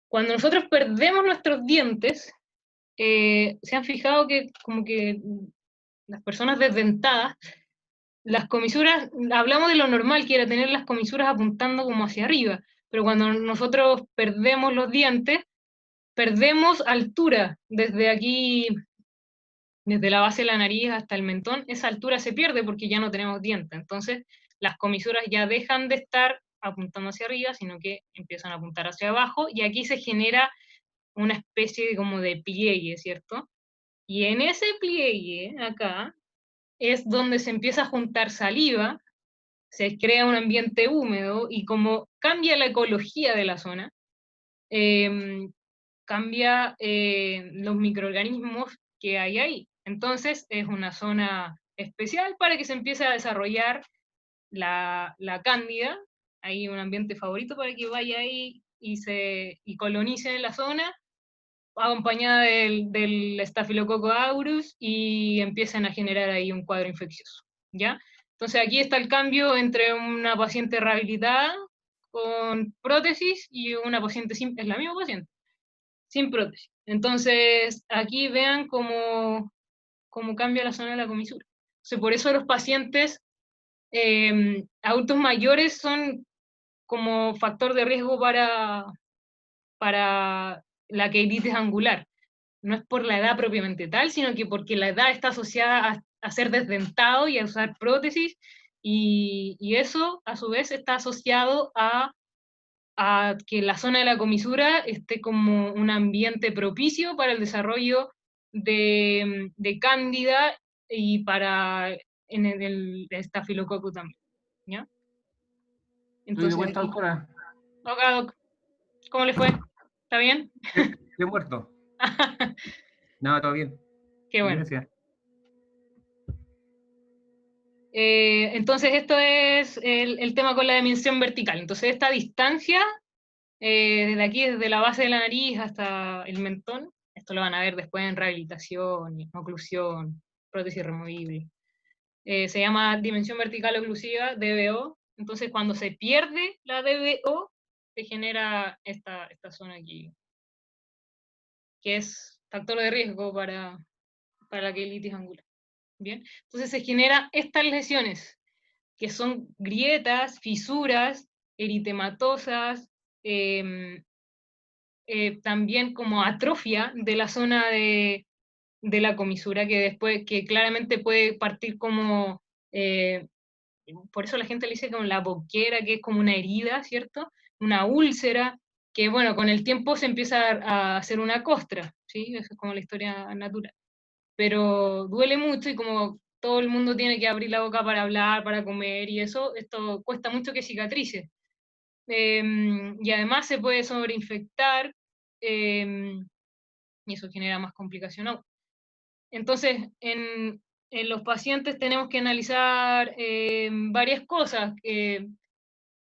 cuando nosotros perdemos nuestros dientes, se han fijado que como que las personas desdentadas, las comisuras, hablamos de lo normal, que era tener las comisuras apuntando como hacia arriba, pero cuando nosotros perdemos los dientes, perdemos altura desde aquí, desde la base de la nariz hasta el mentón, esa altura se pierde porque ya no tenemos dientes. Entonces, las comisuras ya dejan de estar apuntando hacia arriba, sino que empiezan a apuntar hacia abajo, y aquí se genera una especie de, como de pliegue, ¿cierto? Y en ese pliegue, acá, es donde se empieza a juntar saliva, se crea un ambiente húmedo, y como cambia la ecología de la zona, cambia los microorganismos que hay ahí. Entonces es una zona especial para que se empiece a desarrollar la cándida. Hay un ambiente favorito para que vaya ahí y colonice en la zona, acompañada del Staphylococcus aureus, y empiezan a generar ahí un cuadro infeccioso, ¿ya? Entonces aquí está el cambio entre una paciente rehabilitada con prótesis y una paciente sin, es la misma paciente, sin prótesis. Entonces aquí vean cómo cambia la zona de la comisura. Entonces, por eso los pacientes adultos mayores son como factor de riesgo para la queritis angular. No es por la edad propiamente tal, sino que porque la edad está asociada a ser desdentado y a usar prótesis, y eso a su vez está asociado a que la zona de la comisura esté como un ambiente propicio para el desarrollo de cándida y para en el estafilococo también, ¿ya? Estoy de Entonces vuelta, aquí, doctora. hola, Doc, ¿cómo le fue? ¿Está bien? Estoy muerto. No, todo bien. Qué bueno. Gracias. Entonces esto es el tema con la dimensión vertical. Entonces esta distancia, desde aquí, desde la base de la nariz hasta el mentón, esto lo van a ver después en rehabilitación, oclusión, prótesis removible. Se llama dimensión vertical oclusiva, DVO. Entonces cuando se pierde la DVO, se genera esta zona aquí, que es factor de riesgo para la quelitis angular. Bien, entonces se generan estas lesiones, que son grietas, fisuras, eritematosas, también como atrofia de la zona de la comisura, que después, que claramente puede partir como, por eso la gente le dice como la boquera, que es como una herida, ¿cierto? Una úlcera, que bueno, con el tiempo se empieza a hacer una costra, ¿sí? Eso es como la historia natural. Pero duele mucho, y como todo el mundo tiene que abrir la boca para hablar, para comer y eso, esto cuesta mucho que cicatrice. Y además se puede sobreinfectar, y eso genera más complicación aún. Entonces, en los pacientes tenemos que analizar varias cosas,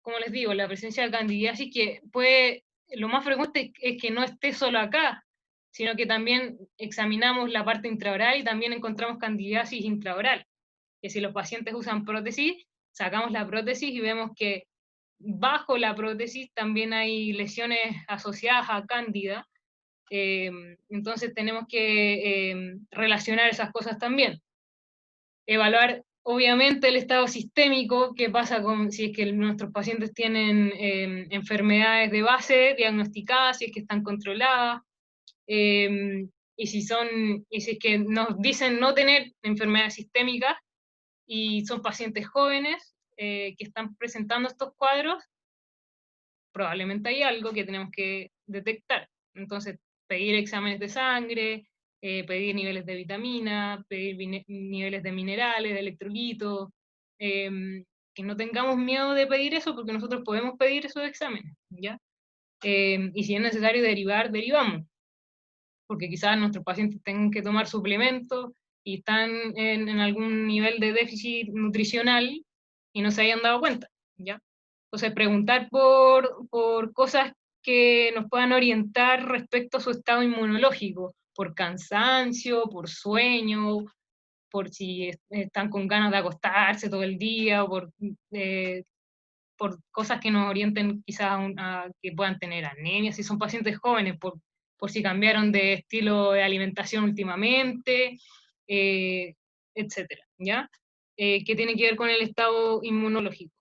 como les digo, la presencia de candidiasis, que puede, lo más frecuente es que no esté solo acá, sino que también examinamos la parte intraoral y también encontramos candidiasis intraoral, que si los pacientes usan prótesis, sacamos la prótesis y vemos que bajo la prótesis también hay lesiones asociadas a cándida. Entonces tenemos que relacionar esas cosas también. Evaluar obviamente el estado sistémico, qué pasa con si es que nuestros pacientes tienen enfermedades de base diagnosticadas, si es que están controladas, y si es que nos dicen no tener enfermedades sistémicas y son pacientes jóvenes que están presentando estos cuadros, probablemente hay algo que tenemos que detectar. Entonces, pedir exámenes de sangre, pedir niveles de vitamina, pedir niveles de minerales, de electrolitos, que no tengamos miedo de pedir eso, porque nosotros podemos pedir esos exámenes, ¿ya? Y si es necesario derivar, derivamos, porque quizás nuestros pacientes tengan que tomar suplementos y están en algún nivel de déficit nutricional y no se hayan dado cuenta, ¿ya? Entonces, preguntar por cosas que nos puedan orientar respecto a su estado inmunológico, por cansancio, por sueño, por si están con ganas de acostarse todo el día, o por cosas que nos orienten quizás a que puedan tener anemia, si son pacientes jóvenes, por si cambiaron de estilo de alimentación últimamente, etcétera, ¿ya? que tiene que ver con el estado inmunológico.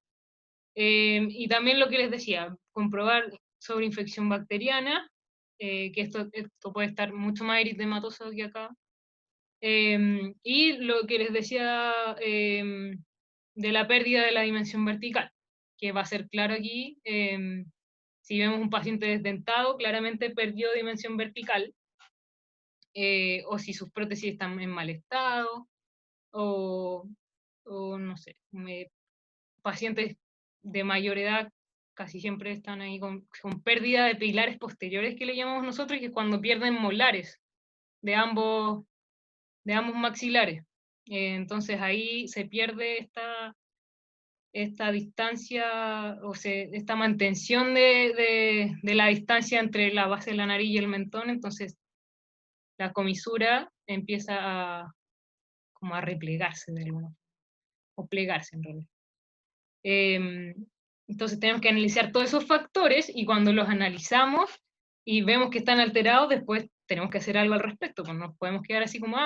Y también lo que les decía, comprobar sobre infección bacteriana, que esto puede estar mucho más eritematoso que acá. Y lo que les decía de la pérdida de la dimensión vertical, que va a ser claro aquí. Si vemos un paciente desdentado, claramente perdió dimensión vertical, o si sus prótesis están en mal estado, o no sé, pacientes de mayor edad casi siempre están ahí con pérdida de pilares posteriores, que le llamamos nosotros, que es cuando pierden molares de ambos maxilares. Entonces ahí se pierde esta distancia, esta mantención de la distancia entre la base de la nariz y el mentón, entonces la comisura empieza como a replegarse de alguna forma, o plegarse en realidad. Entonces tenemos que analizar todos esos factores, y cuando los analizamos y vemos que están alterados, después tenemos que hacer algo al respecto, pues no podemos quedar así como,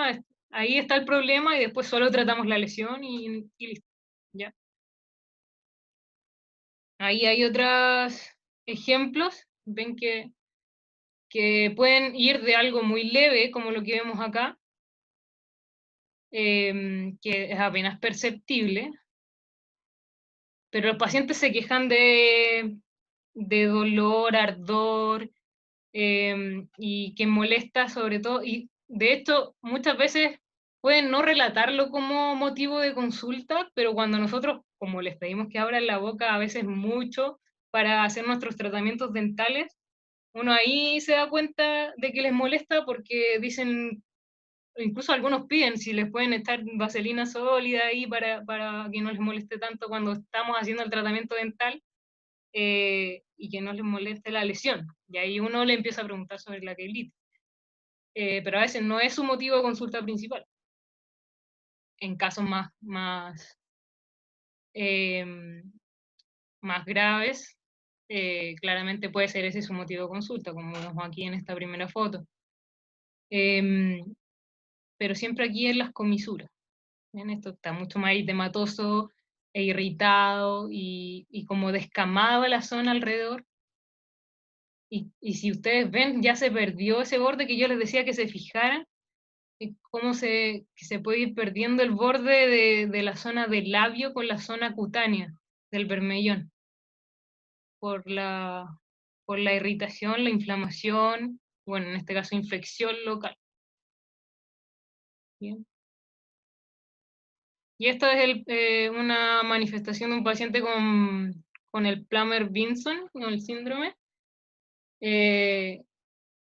ahí está el problema, y después solo tratamos la lesión y listo, ¿ya? Ahí hay otros ejemplos, ven que pueden ir de algo muy leve, como lo que vemos acá, que es apenas perceptible, pero los pacientes se quejan de dolor, ardor, y que molesta sobre todo, y de hecho muchas veces pueden no relatarlo como motivo de consulta, pero cuando nosotros, como les pedimos que abran la boca a veces mucho para hacer nuestros tratamientos dentales, uno ahí se da cuenta de que les molesta, porque dicen, incluso algunos piden si les pueden echar vaselina sólida ahí para que no les moleste tanto cuando estamos haciendo el tratamiento dental, y que no les moleste la lesión. Y ahí uno le empieza a preguntar sobre la quelitis. Pero a veces no es su motivo de consulta principal. En casos eh, más graves, claramente puede ser ese su motivo de consulta, como vemos aquí en esta primera foto. Pero siempre aquí en las comisuras. ¿Ven? Esto está mucho más eritematoso e irritado, y como descamada la zona alrededor. Y si ustedes ven, ya se perdió ese borde que yo les decía que se fijaran, cómo que se puede ir perdiendo el borde de la zona del labio con la zona cutánea del bermellón, por la irritación, la inflamación, bueno, en este caso infección local. Bien. Y esta es una manifestación de un paciente con el Plummer-Vinson, con el síndrome, que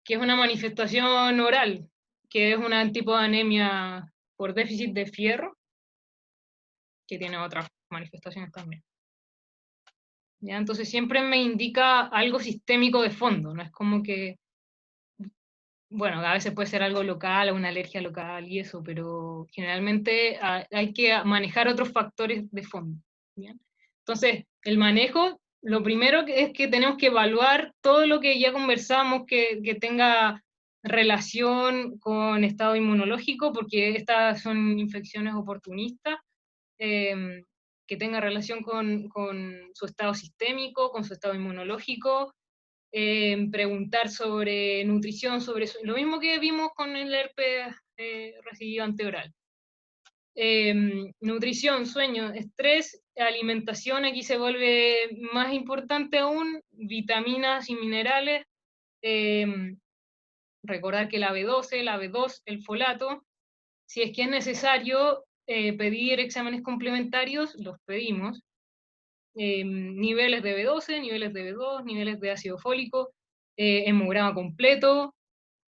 es una manifestación oral, que es un tipo de anemia por déficit de fierro, que tiene otras manifestaciones también. ¿Ya? Entonces siempre me indica algo sistémico de fondo, no es como que, bueno, a veces puede ser algo local, o una alergia local y eso, pero generalmente hay que manejar otros factores de fondo. ¿Bien? Entonces, el manejo, lo primero es que tenemos que evaluar todo lo que ya conversamos, que tenga relación con estado inmunológico, porque estas son infecciones oportunistas, que tenga relación con su estado sistémico, con su estado inmunológico, preguntar sobre nutrición, sobre lo mismo que vimos con el herpes recibido anteoral. Nutrición, sueño, estrés, alimentación, aquí se vuelve más importante aún, vitaminas y minerales, recordar que la B12, la B2, el folato, si es que es necesario pedir exámenes complementarios, los pedimos, niveles de B12, niveles de B2, niveles de ácido fólico, hemograma completo,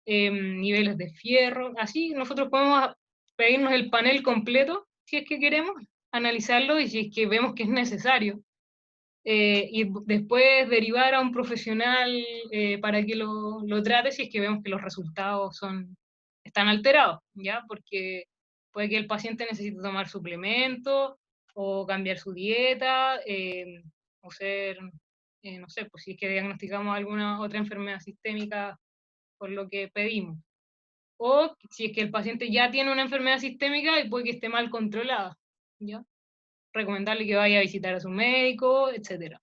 niveles de fierro, así nosotros podemos pedirnos el panel completo, si es que queremos, analizarlo, y si es que vemos que es necesario, y después derivar a un profesional para que lo trate, si es que vemos que los resultados están alterados, ¿ya? Porque puede que el paciente necesite tomar suplementos, o cambiar su dieta, o ser, no sé, pues si es que diagnosticamos alguna otra enfermedad sistémica por lo que pedimos. O si es que el paciente ya tiene una enfermedad sistémica y puede que esté mal controlada. ¿ya? Recomendarle que vaya a visitar a su médico, etc.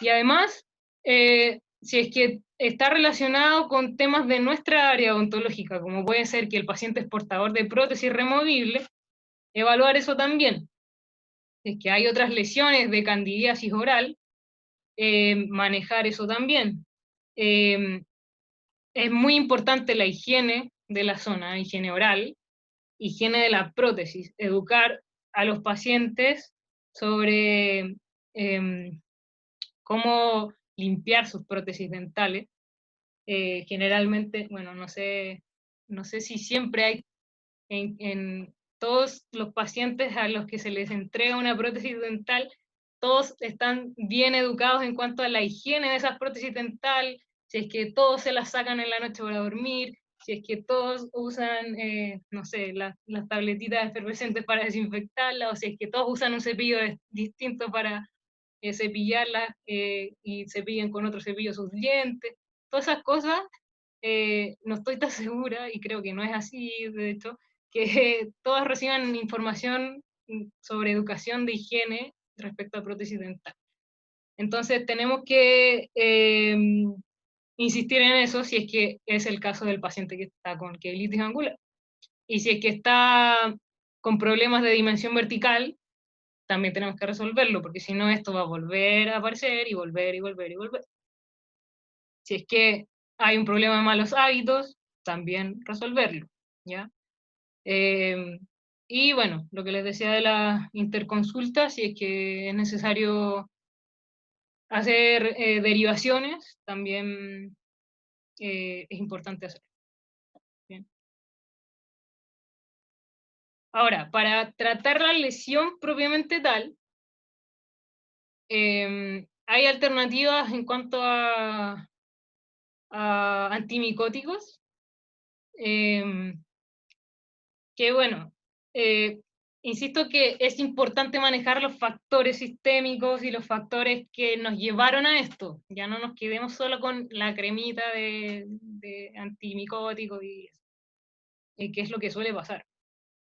Y además, si es que está relacionado con temas de nuestra área odontológica, como puede ser que el paciente es portador de prótesis removible, evaluar eso también. Si es que hay otras lesiones de candidiasis oral, manejar eso también. Es muy importante la higiene de la zona, higiene oral, higiene de la prótesis, educar a los pacientes sobre cómo limpiar sus prótesis dentales. Generalmente, bueno, no sé si siempre hay en todos los pacientes a los que se les entrega una prótesis dental, todos están bien educados en cuanto a la higiene de esas prótesis dental, si es que todos se las sacan en la noche para dormir, si es que todos usan, no sé, las tabletitas efervescentes para desinfectarlas, o si es que todos usan un cepillo distinto para cepillarlas y cepillan con otro cepillo sus dientes. Todas esas cosas, no estoy tan segura, y creo que no es así, de hecho, que todas reciban información sobre educación de higiene respecto a prótesis dental. Entonces tenemos que insistir en eso si es que es el caso del paciente que está con quebilitis angular. Y si es que está con problemas de dimensión vertical, también tenemos que resolverlo, porque si no esto va a volver a aparecer y volver y volver y volver. Si es que hay un problema de malos hábitos, también resolverlo, ¿ya? Y bueno, lo que les decía de la interconsulta, si es que es necesario hacer derivaciones, también es importante hacerlo. Bien. Ahora, para tratar la lesión propiamente tal, hay alternativas en cuanto a antimicóticos, que bueno, eh, insisto que es importante manejar los factores sistémicos y los factores que nos llevaron a esto. Ya no nos quedemos solo con la cremita de antimicóticos y qué es lo que suele pasar.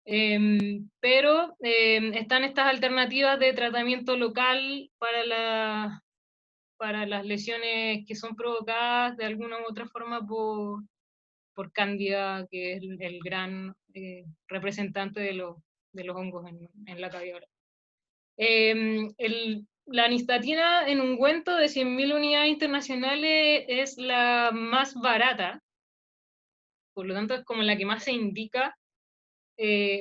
Pero están estas alternativas de tratamiento local para las lesiones que son provocadas de alguna u otra forma por Cándida, que es el gran representante de los hongos en la cavidad oral. La anistatina en ungüento de 100.000 unidades internacionales es la más barata, por lo tanto es como la que más se indica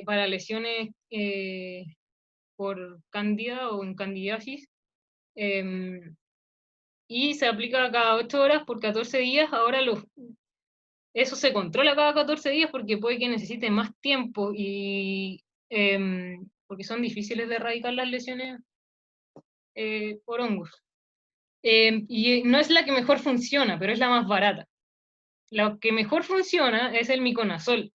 para lesiones por cándida o en candidiasis, y se aplica cada 8 horas por 14 días. Ahora eso se controla cada 14 días porque puede que necesite más tiempo y porque son difíciles de erradicar las lesiones por hongos. Y no es la que mejor funciona, pero es la más barata. Lo que mejor funciona es el miconazol.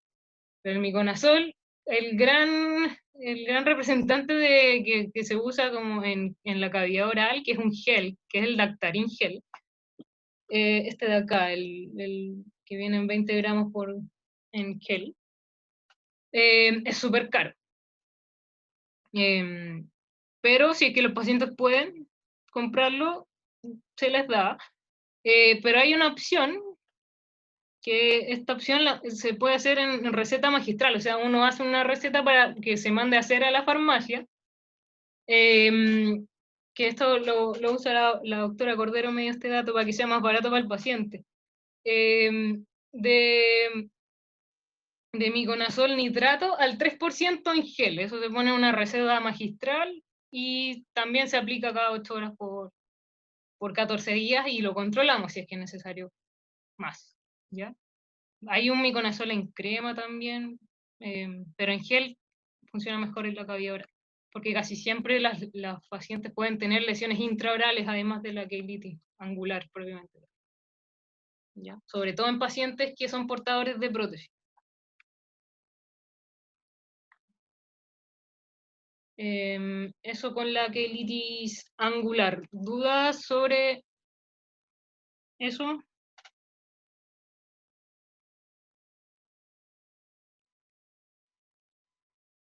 Pero el miconazol, el gran representante que se usa como en la cavidad oral, que es un gel, que es el Dactarin gel, este de acá, el que viene en 20 gramos en gel, es súper caro. Pero si es que los pacientes pueden comprarlo, se les da. Pero hay una opción, que esta opción se puede hacer en receta magistral, o sea, uno hace una receta para que se mande a hacer a la farmacia, que esto lo usa la doctora Cordero, me dio este dato para que sea más barato para el paciente. De miconazol nitrato al 3% en gel. Eso se pone en una receta magistral y también se aplica cada 8 horas por 14 días y lo controlamos si es que es necesario más. ¿Ya? Hay un miconazol en crema también, pero en gel funciona mejor en la cavidad oral, porque casi siempre las pacientes pueden tener lesiones intraorales además de la queilitis angular propiamente. ¿Ya? Sobre todo en pacientes que son portadores de prótesis. Eso con la queilitis angular. ¿Dudas sobre eso?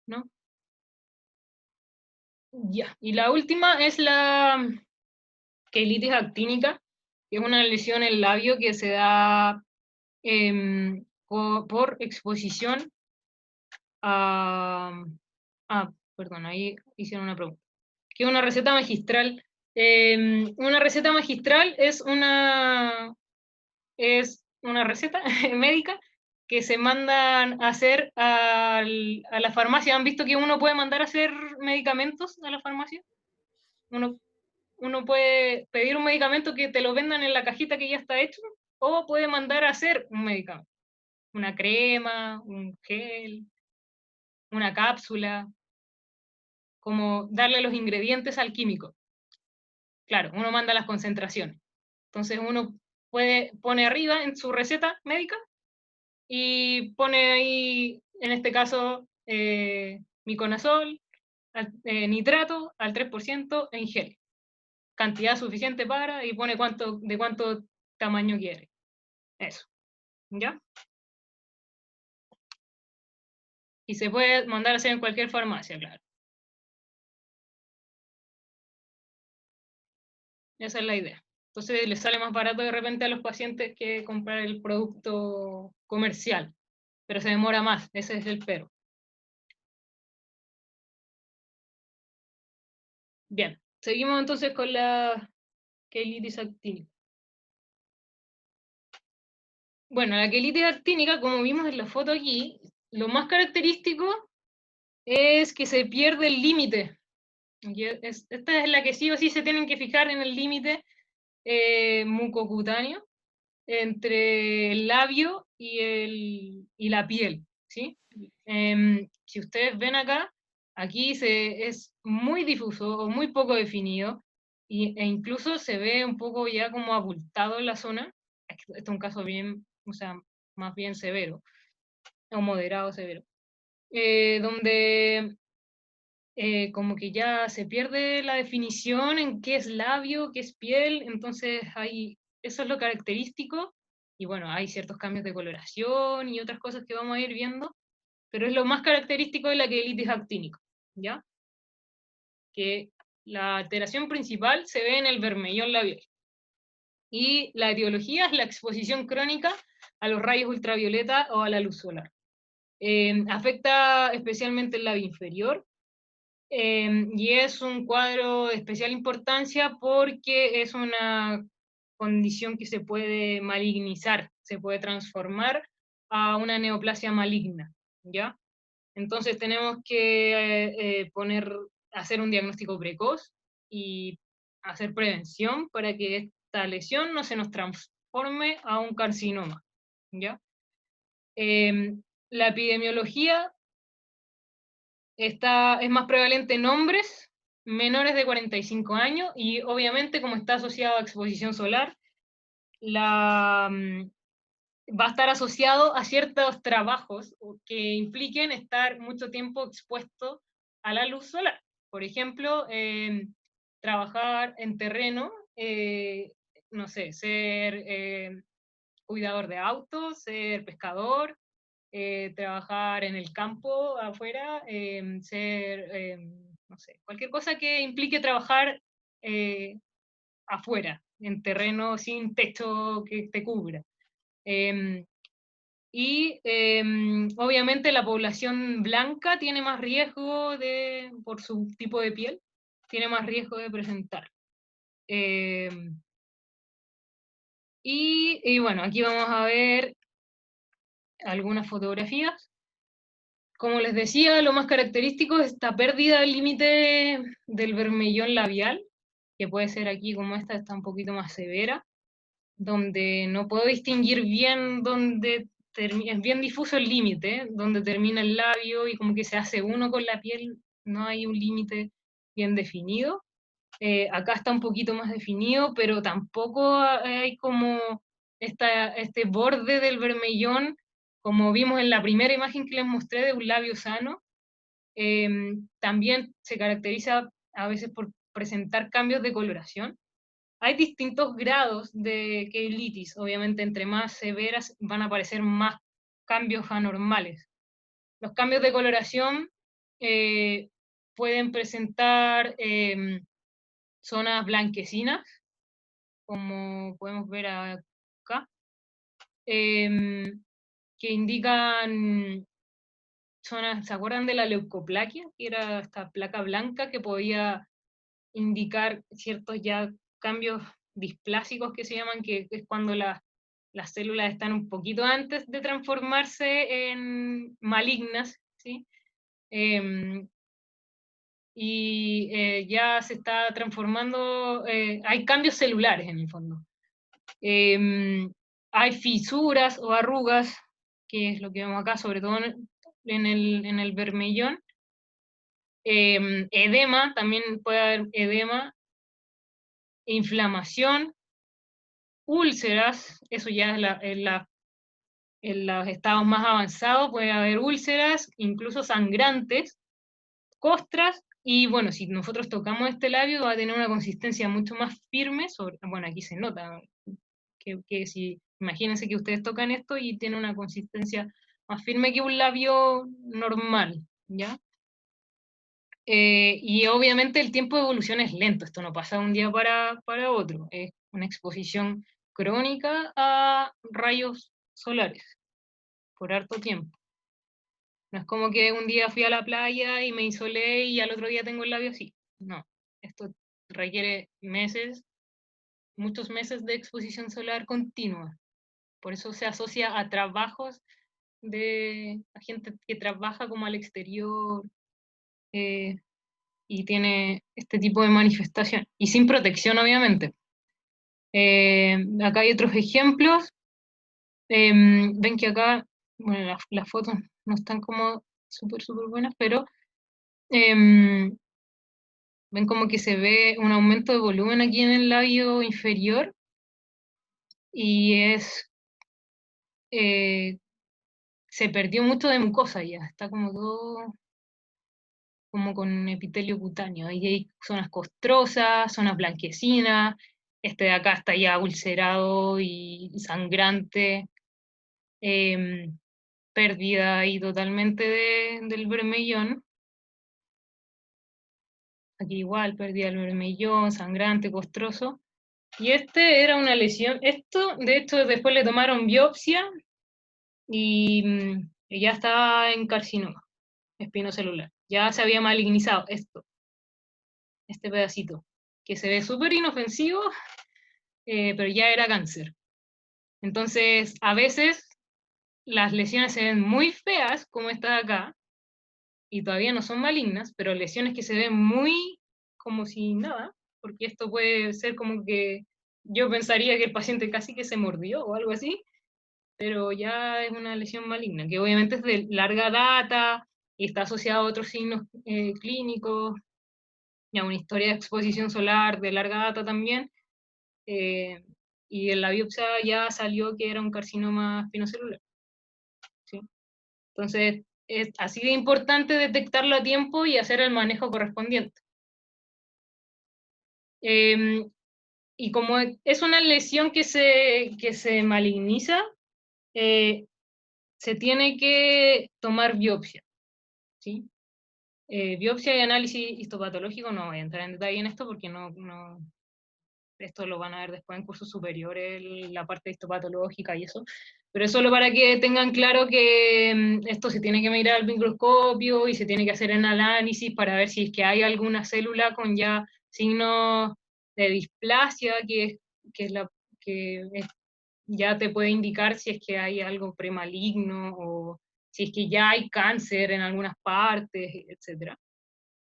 ¿No? Ya, y la última es la quelitis actínica, que es una lesión en el labio que se da por exposición a... perdón, ahí hicieron una pregunta. Que es una receta magistral. Una receta magistral es una receta médica que se mandan a hacer a la farmacia. ¿Han visto que uno puede mandar a hacer medicamentos a la farmacia? Uno, uno puede pedir un medicamento que te lo vendan en la cajita que ya está hecho, o puede mandar a hacer un medicamento. Una crema, un gel, una cápsula, como darle los ingredientes al químico. Claro, uno manda las concentraciones. Entonces uno pone arriba en su receta médica y pone ahí, en este caso, miconazol, nitrato al 3% en gel. Cantidad suficiente para, y pone de cuánto tamaño quiere. Eso. ¿Ya? Y se puede mandar a hacer en cualquier farmacia, claro. Esa es la idea. Entonces les sale más barato de repente a los pacientes que comprar el producto comercial, pero se demora más, ese es el pero. Bien, seguimos entonces con la quelitis actínica. Bueno, la quelitis actínica, como vimos en la foto aquí, lo más característico es que se pierde el límite. Esta es la que sí o sí se tienen que fijar en el límite mucocutáneo entre el labio y la piel, ¿sí? Si ustedes ven acá, aquí es muy difuso o muy poco definido, e incluso se ve un poco ya como abultado en la zona. Este es un caso bien, o sea, más bien severo, o moderado severo, donde como que ya se pierde la definición en qué es labio, qué es piel, entonces eso es lo característico, y bueno, hay ciertos cambios de coloración y otras cosas que vamos a ir viendo, pero es lo más característico de la quelitis actínica, ¿ya? Que la alteración principal se ve en el vermellón labial, y la etiología es la exposición crónica a los rayos ultravioleta o a la luz solar. Afecta especialmente el labio inferior, y es un cuadro de especial importancia porque es una condición que se puede malignizar, se puede transformar a una neoplasia maligna, ¿ya? Entonces tenemos que hacer un diagnóstico precoz y hacer prevención para que esta lesión no se nos transforme a un carcinoma, ¿ya? La epidemiología es más prevalente en hombres menores de 45 años, y obviamente como está asociado a exposición solar, va a estar asociado a ciertos trabajos que impliquen estar mucho tiempo expuesto a la luz solar. Por ejemplo, trabajar en terreno, no sé, ser cuidador de autos, ser pescador, trabajar en el campo afuera, no sé, cualquier cosa que implique trabajar afuera, en terreno sin techo que te cubra. Obviamente la población blanca tiene más riesgo por su tipo de piel, tiene más riesgo de presentar. Y bueno, aquí vamos a ver algunas fotografías. Como les decía, lo más característico es esta pérdida del límite del vermellón labial, que puede ser aquí como esta, está un poquito más severa, donde no puedo distinguir bien es bien difuso el límite, donde termina el labio y como que se hace uno con la piel, no hay un límite bien definido. Acá está un poquito más definido, pero tampoco hay como este borde del vermellón, como vimos en la primera imagen que les mostré de un labio sano. También se caracteriza a veces por presentar cambios de coloración. Hay distintos grados de quelitis, obviamente entre más severas van a aparecer más cambios anormales. Los cambios de coloración pueden presentar zonas blanquecinas, como podemos ver acá, que indican zonas, ¿se acuerdan de la leucoplaquia? Que era esta placa blanca que podía indicar ciertos ya cambios displásicos que se llaman, que es cuando las células están un poquito antes de transformarse en malignas, ¿sí? Ya se está transformando, hay cambios celulares en el fondo. Hay fisuras o arrugas, que es lo que vemos acá, sobre todo en el vermellón. Edema, también puede haber edema, inflamación, úlceras, eso ya es en los estados más avanzados, puede haber úlceras, incluso sangrantes, costras, y bueno, si nosotros tocamos este labio va a tener una consistencia mucho más firme, bueno, aquí se nota, que si, imagínense que ustedes tocan esto y tiene una consistencia más firme que un labio normal, ¿ya? Y obviamente el tiempo de evolución es lento, esto no pasa de un día para otro, es una exposición crónica a rayos solares por harto tiempo. No es como que un día fui a la playa y me insolé y al otro día tengo el labio así. No, esto requiere meses, muchos meses de exposición solar continua. Por eso se asocia a trabajos a gente que trabaja como al exterior, eh, y tiene este tipo de manifestación. Y sin protección, obviamente. Acá hay otros ejemplos. Ven que acá, bueno, las fotos no están como súper buenas, pero em, ven como que se ve un aumento de volumen aquí en el labio inferior y se perdió mucho de mucosa ya, está como todo como con epitelio cutáneo. Ahí hay zonas costrosas, zonas blanquecinas, este de acá está ya ulcerado y sangrante, pérdida ahí totalmente del vermellón. Aquí igual, pérdida del vermellón, sangrante, costroso. Y este era una lesión, esto, de hecho, después le tomaron biopsia y ya estaba en carcinoma espinocelular. Ya se había malignizado este pedacito, que se ve súper inofensivo, pero ya era cáncer. Entonces, a veces las lesiones se ven muy feas, como esta de acá, y todavía no son malignas, pero lesiones que se ven muy como si nada, porque esto puede ser como que yo pensaría que el paciente casi que se mordió o algo así, pero ya es una lesión maligna, que obviamente es de larga data y está asociada a otros signos clínicos, y a una historia de exposición solar de larga data también, eh, y en la biopsia ya salió que era un carcinoma espinocelular, ¿sí? Entonces, es así de importante detectarlo a tiempo y hacer el manejo correspondiente. Y como es una lesión que se maligniza, se tiene que tomar biopsia, ¿sí? Biopsia y análisis histopatológico, no voy a entrar en detalle en esto porque esto lo van a ver después en cursos superiores, la parte histopatológica y eso, pero es solo para que tengan claro que esto se tiene que mirar al microscopio y se tiene que hacer en análisis para ver si es que hay alguna célula con ya signos de displasia, que es la que ya te puede indicar si es que hay algo premaligno o si es que ya hay cáncer en algunas partes, etc.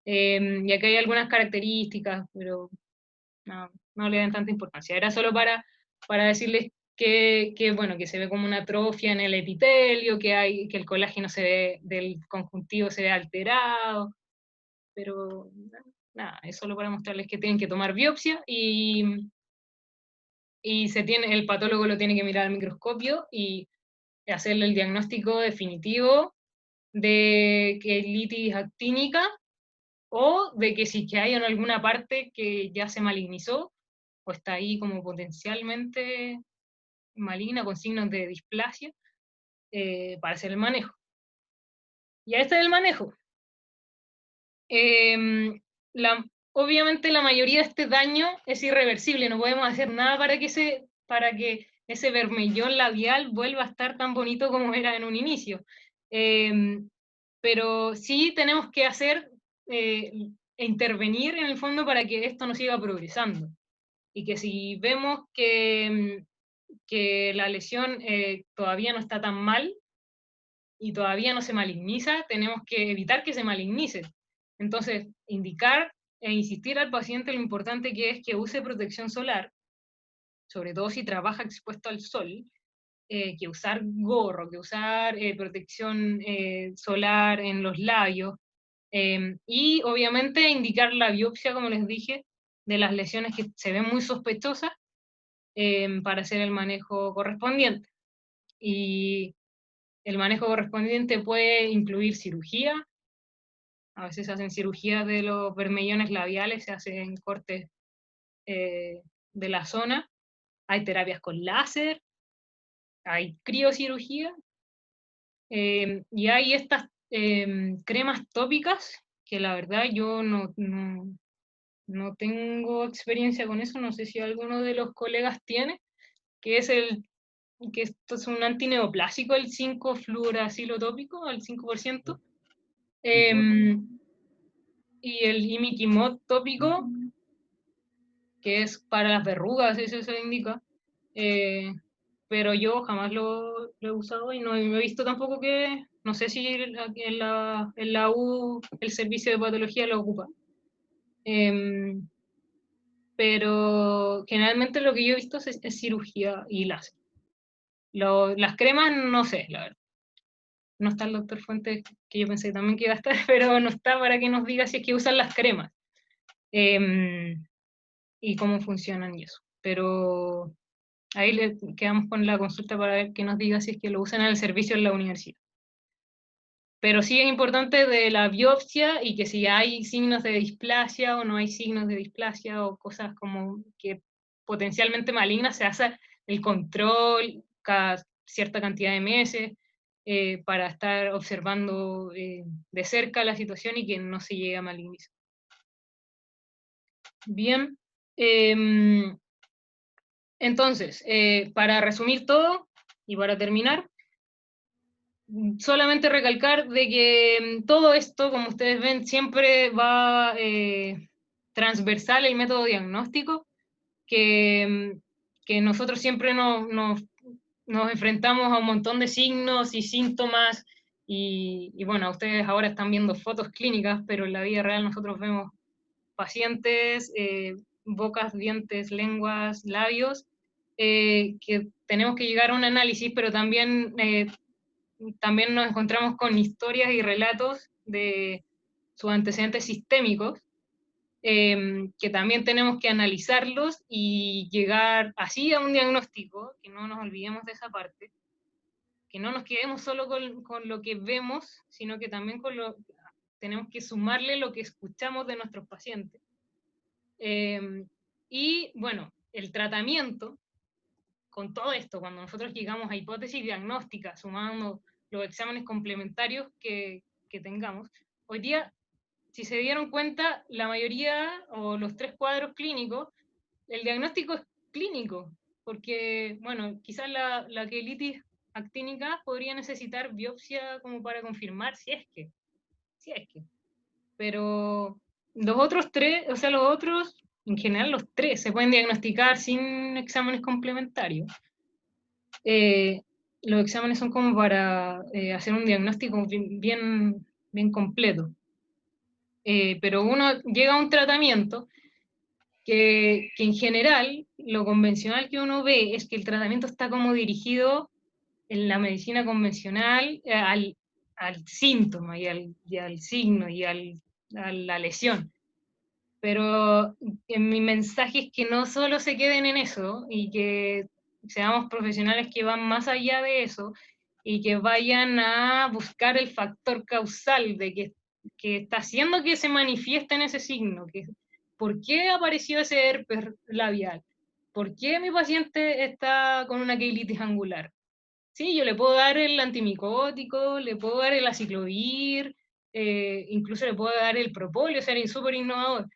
Y acá hay algunas características, pero no le dan tanta importancia. Era solo para decirles bueno, que se ve como una atrofia en el epitelio, que el colágeno del conjuntivo se ve alterado, pero nada, es solo para mostrarles que tienen que tomar biopsia y el patólogo lo tiene que mirar al microscopio y hacerle el diagnóstico definitivo de que es litis actínica o de que si que hay en alguna parte que ya se malignizó o está ahí como potencialmente maligna con signos de displasia, para hacer el manejo. Y este es el manejo. Obviamente la mayoría de este daño es irreversible, no podemos hacer nada para que ese vermellón labial vuelva a estar tan bonito como era en un inicio. Pero sí tenemos que intervenir en el fondo para que esto no siga progresando. Y que si vemos que la lesión todavía no está tan mal y todavía no se maligniza, tenemos que evitar que se malignice. Entonces, indicar e insistir al paciente lo importante que es que use protección solar, sobre todo si trabaja expuesto al sol, que usar gorro, que usar protección solar en los labios, y obviamente indicar la biopsia, como les dije, de las lesiones que se ven muy sospechosas para hacer el manejo correspondiente. Y el manejo correspondiente puede incluir cirugía, a veces se hacen cirugías de los vermellones labiales, se hacen cortes de la zona, hay terapias con láser, hay criocirugía, y hay estas cremas tópicas, que la verdad yo no tengo experiencia con eso, no sé si alguno de los colegas tiene, que esto es un antineoplásico, el 5-fluoracilo tópico, al 5%, y el imiquimod tópico, que es para las verrugas, eso se indica, pero yo jamás lo he usado y no he visto tampoco no sé si en la U el servicio de patología lo ocupa. Pero generalmente lo que yo he visto es cirugía y láser. Las cremas no sé, la verdad. No está el doctor Fuentes, que yo pensé también que iba a estar, pero no está para que nos diga si es que usan las cremas y cómo funcionan y eso. Pero ahí le quedamos con la consulta para ver que nos diga si es que lo usan en el servicio en la universidad. Pero sí es importante de la biopsia y que si hay signos de displasia o no hay signos de displasia o cosas como que potencialmente malignas, se hace el control cada cierta cantidad de meses para estar observando de cerca la situación y que no se llegue a malignizar. Bien, entonces, para resumir todo y para terminar, solamente recalcar de que todo esto, como ustedes ven, siempre va transversal el método diagnóstico, que nosotros siempre nos enfrentamos a un montón de signos y síntomas, y bueno, ustedes ahora están viendo fotos clínicas, pero en la vida real nosotros vemos pacientes, bocas, dientes, lenguas, labios, que tenemos que llegar a un análisis, pero también nos encontramos con historias y relatos de sus antecedentes sistémicos, que también tenemos que analizarlos y llegar así a un diagnóstico, que no nos olvidemos de esa parte, que no nos quedemos solo con lo que vemos, sino que también tenemos que sumarle lo que escuchamos de nuestros pacientes. Y bueno, el tratamiento, con todo esto, cuando nosotros llegamos a hipótesis diagnósticas, sumando los exámenes complementarios que tengamos, hoy día, si se dieron cuenta, la mayoría o los 3 cuadros clínicos, el diagnóstico es clínico, porque, bueno, quizás la quelitis actínica podría necesitar biopsia como para confirmar si es que, pero los otros 3, o sea, los otros, en general los 3, se pueden diagnosticar sin exámenes complementarios. Los exámenes son como para hacer un diagnóstico bien completo. Pero uno llega a un tratamiento que en general, lo convencional que uno ve es que el tratamiento está como dirigido en la medicina convencional al síntoma y al signo y a la lesión. Pero en mi mensaje es que no solo se queden en eso y que seamos profesionales que van más allá de eso y que vayan a buscar el factor causal de que está haciendo que se manifieste en ese signo. ¿Por qué apareció ese herpes labial? ¿Por qué mi paciente está con una queilitis angular? Sí, yo le puedo dar el antimicótico, le puedo dar el aciclovir, incluso le puedo dar el propóleo, ser súper innovador,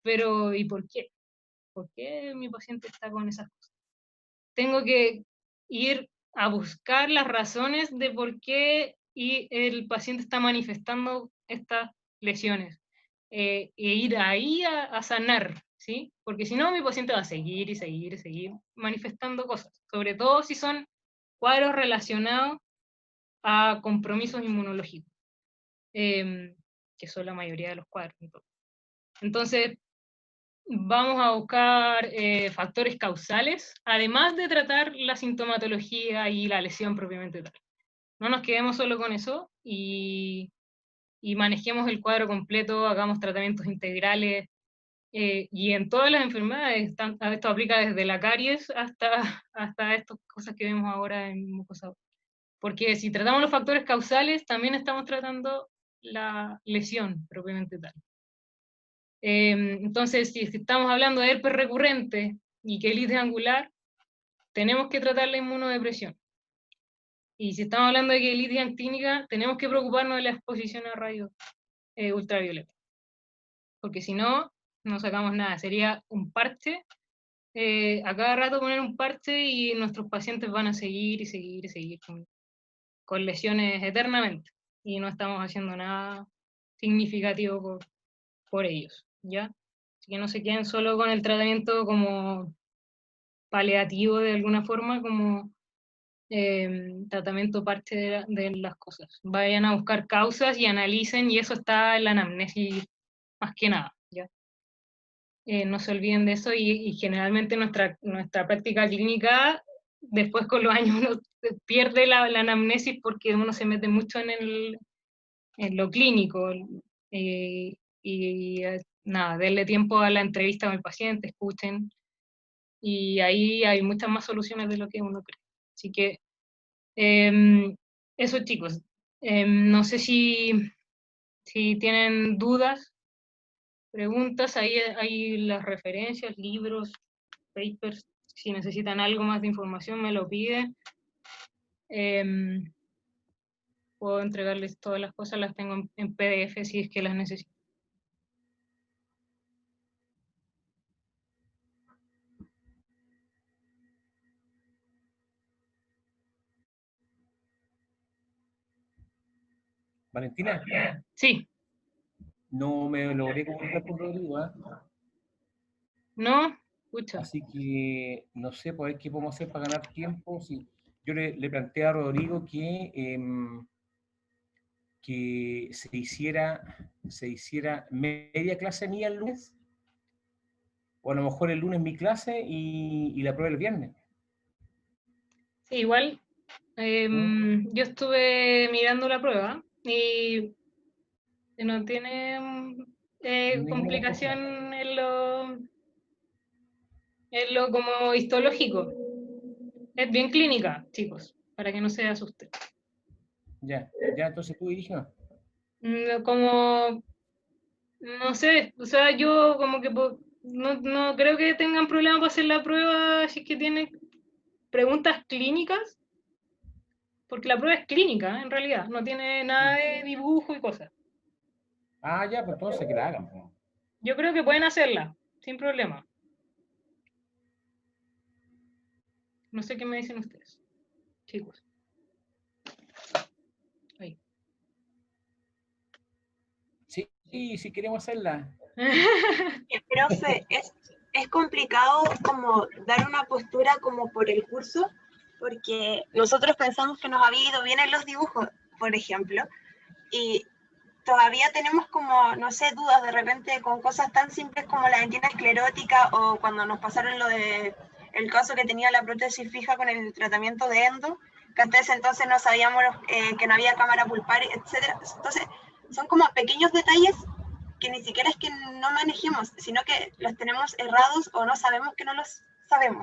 pero ¿y por qué? ¿Por qué mi paciente está con esas cosas? Tengo que ir a buscar las razones de por qué el paciente está manifestando estas lesiones, e ir ahí a sanar, ¿sí? Porque si no, mi paciente va a seguir y seguir y seguir manifestando cosas, sobre todo si son cuadros relacionados a compromisos inmunológicos, que son la mayoría de los cuadros. Entonces, vamos a buscar factores causales, además de tratar la sintomatología y la lesión propiamente tal. No nos quedemos solo con eso y manejemos el cuadro completo, hagamos tratamientos integrales, y en todas las enfermedades, esto aplica desde la caries hasta estas cosas que vemos ahora en mucosa. Porque si tratamos los factores causales, también estamos tratando la lesión propiamente tal. Entonces, si estamos hablando de herpes recurrente y quelitis angular, tenemos que tratar la inmunodepresión. Y si estamos hablando de quelitis actínica, tenemos que preocuparnos de la exposición a rayos ultravioleta. Porque si no, no sacamos nada. Sería un parche, a cada rato poner un parche y nuestros pacientes van a seguir y seguir y seguir con lesiones eternamente. Y no estamos haciendo nada significativo por ellos, ¿ya? Así que no se queden solo con el tratamiento como paliativo de alguna forma, como tratamiento parche de las cosas. Vayan a buscar causas y analicen, y eso está en la anamnesis más que nada, ¿ya? No se olviden de eso, y generalmente nuestra práctica clínica, después con los años uno pierde la anamnesis porque uno se mete mucho en lo clínico, nada, denle tiempo a la entrevista con el paciente, escuchen, y ahí hay muchas más soluciones de lo que uno cree. Así que, eso, chicos. No sé si tienen dudas, preguntas, ahí hay las referencias, libros, papers, si necesitan algo más de información me lo piden. Puedo entregarles todas las cosas, las tengo en PDF si es que las necesitan. Valentina, Sí. no me logré comunicar con Rodrigo, ¿eh? ¿No? Escucha. Así que no sé, pues, qué podemos hacer para ganar tiempo. Si yo le planteé a Rodrigo que se hiciera media clase mía el lunes, o a lo mejor el lunes mi clase y la prueba el viernes. Sí, igual, yo estuve mirando la prueba y no tiene Ninguna complicación en lo como histológico. Es bien clínica, chicos, para que no se asusten. Ya, entonces tú dirige. Como, no sé, o sea, yo como que no creo que tengan problema para hacer la prueba si es que tienen preguntas clínicas, porque la prueba es clínica, en realidad, no tiene nada de dibujo y cosas. Ah, ya, pues entonces que la hagan, pues. Yo creo que pueden hacerla, sin problema. No sé qué me dicen ustedes, chicos. Ahí. Sí, si queremos hacerla. Profe, es complicado como dar una postura como por el curso, porque nosotros pensamos que nos había ido bien en los dibujos, por ejemplo, y todavía tenemos como, no sé, dudas de repente con cosas tan simples como la dentina esclerótica, o cuando nos pasaron lo de el caso que tenía la prótesis fija con el tratamiento de endo, que hasta ese entonces no sabíamos que no había cámara pulpar, etc. Entonces, son como pequeños detalles que ni siquiera es que no manejemos, sino que los tenemos errados o no sabemos que no los sabemos.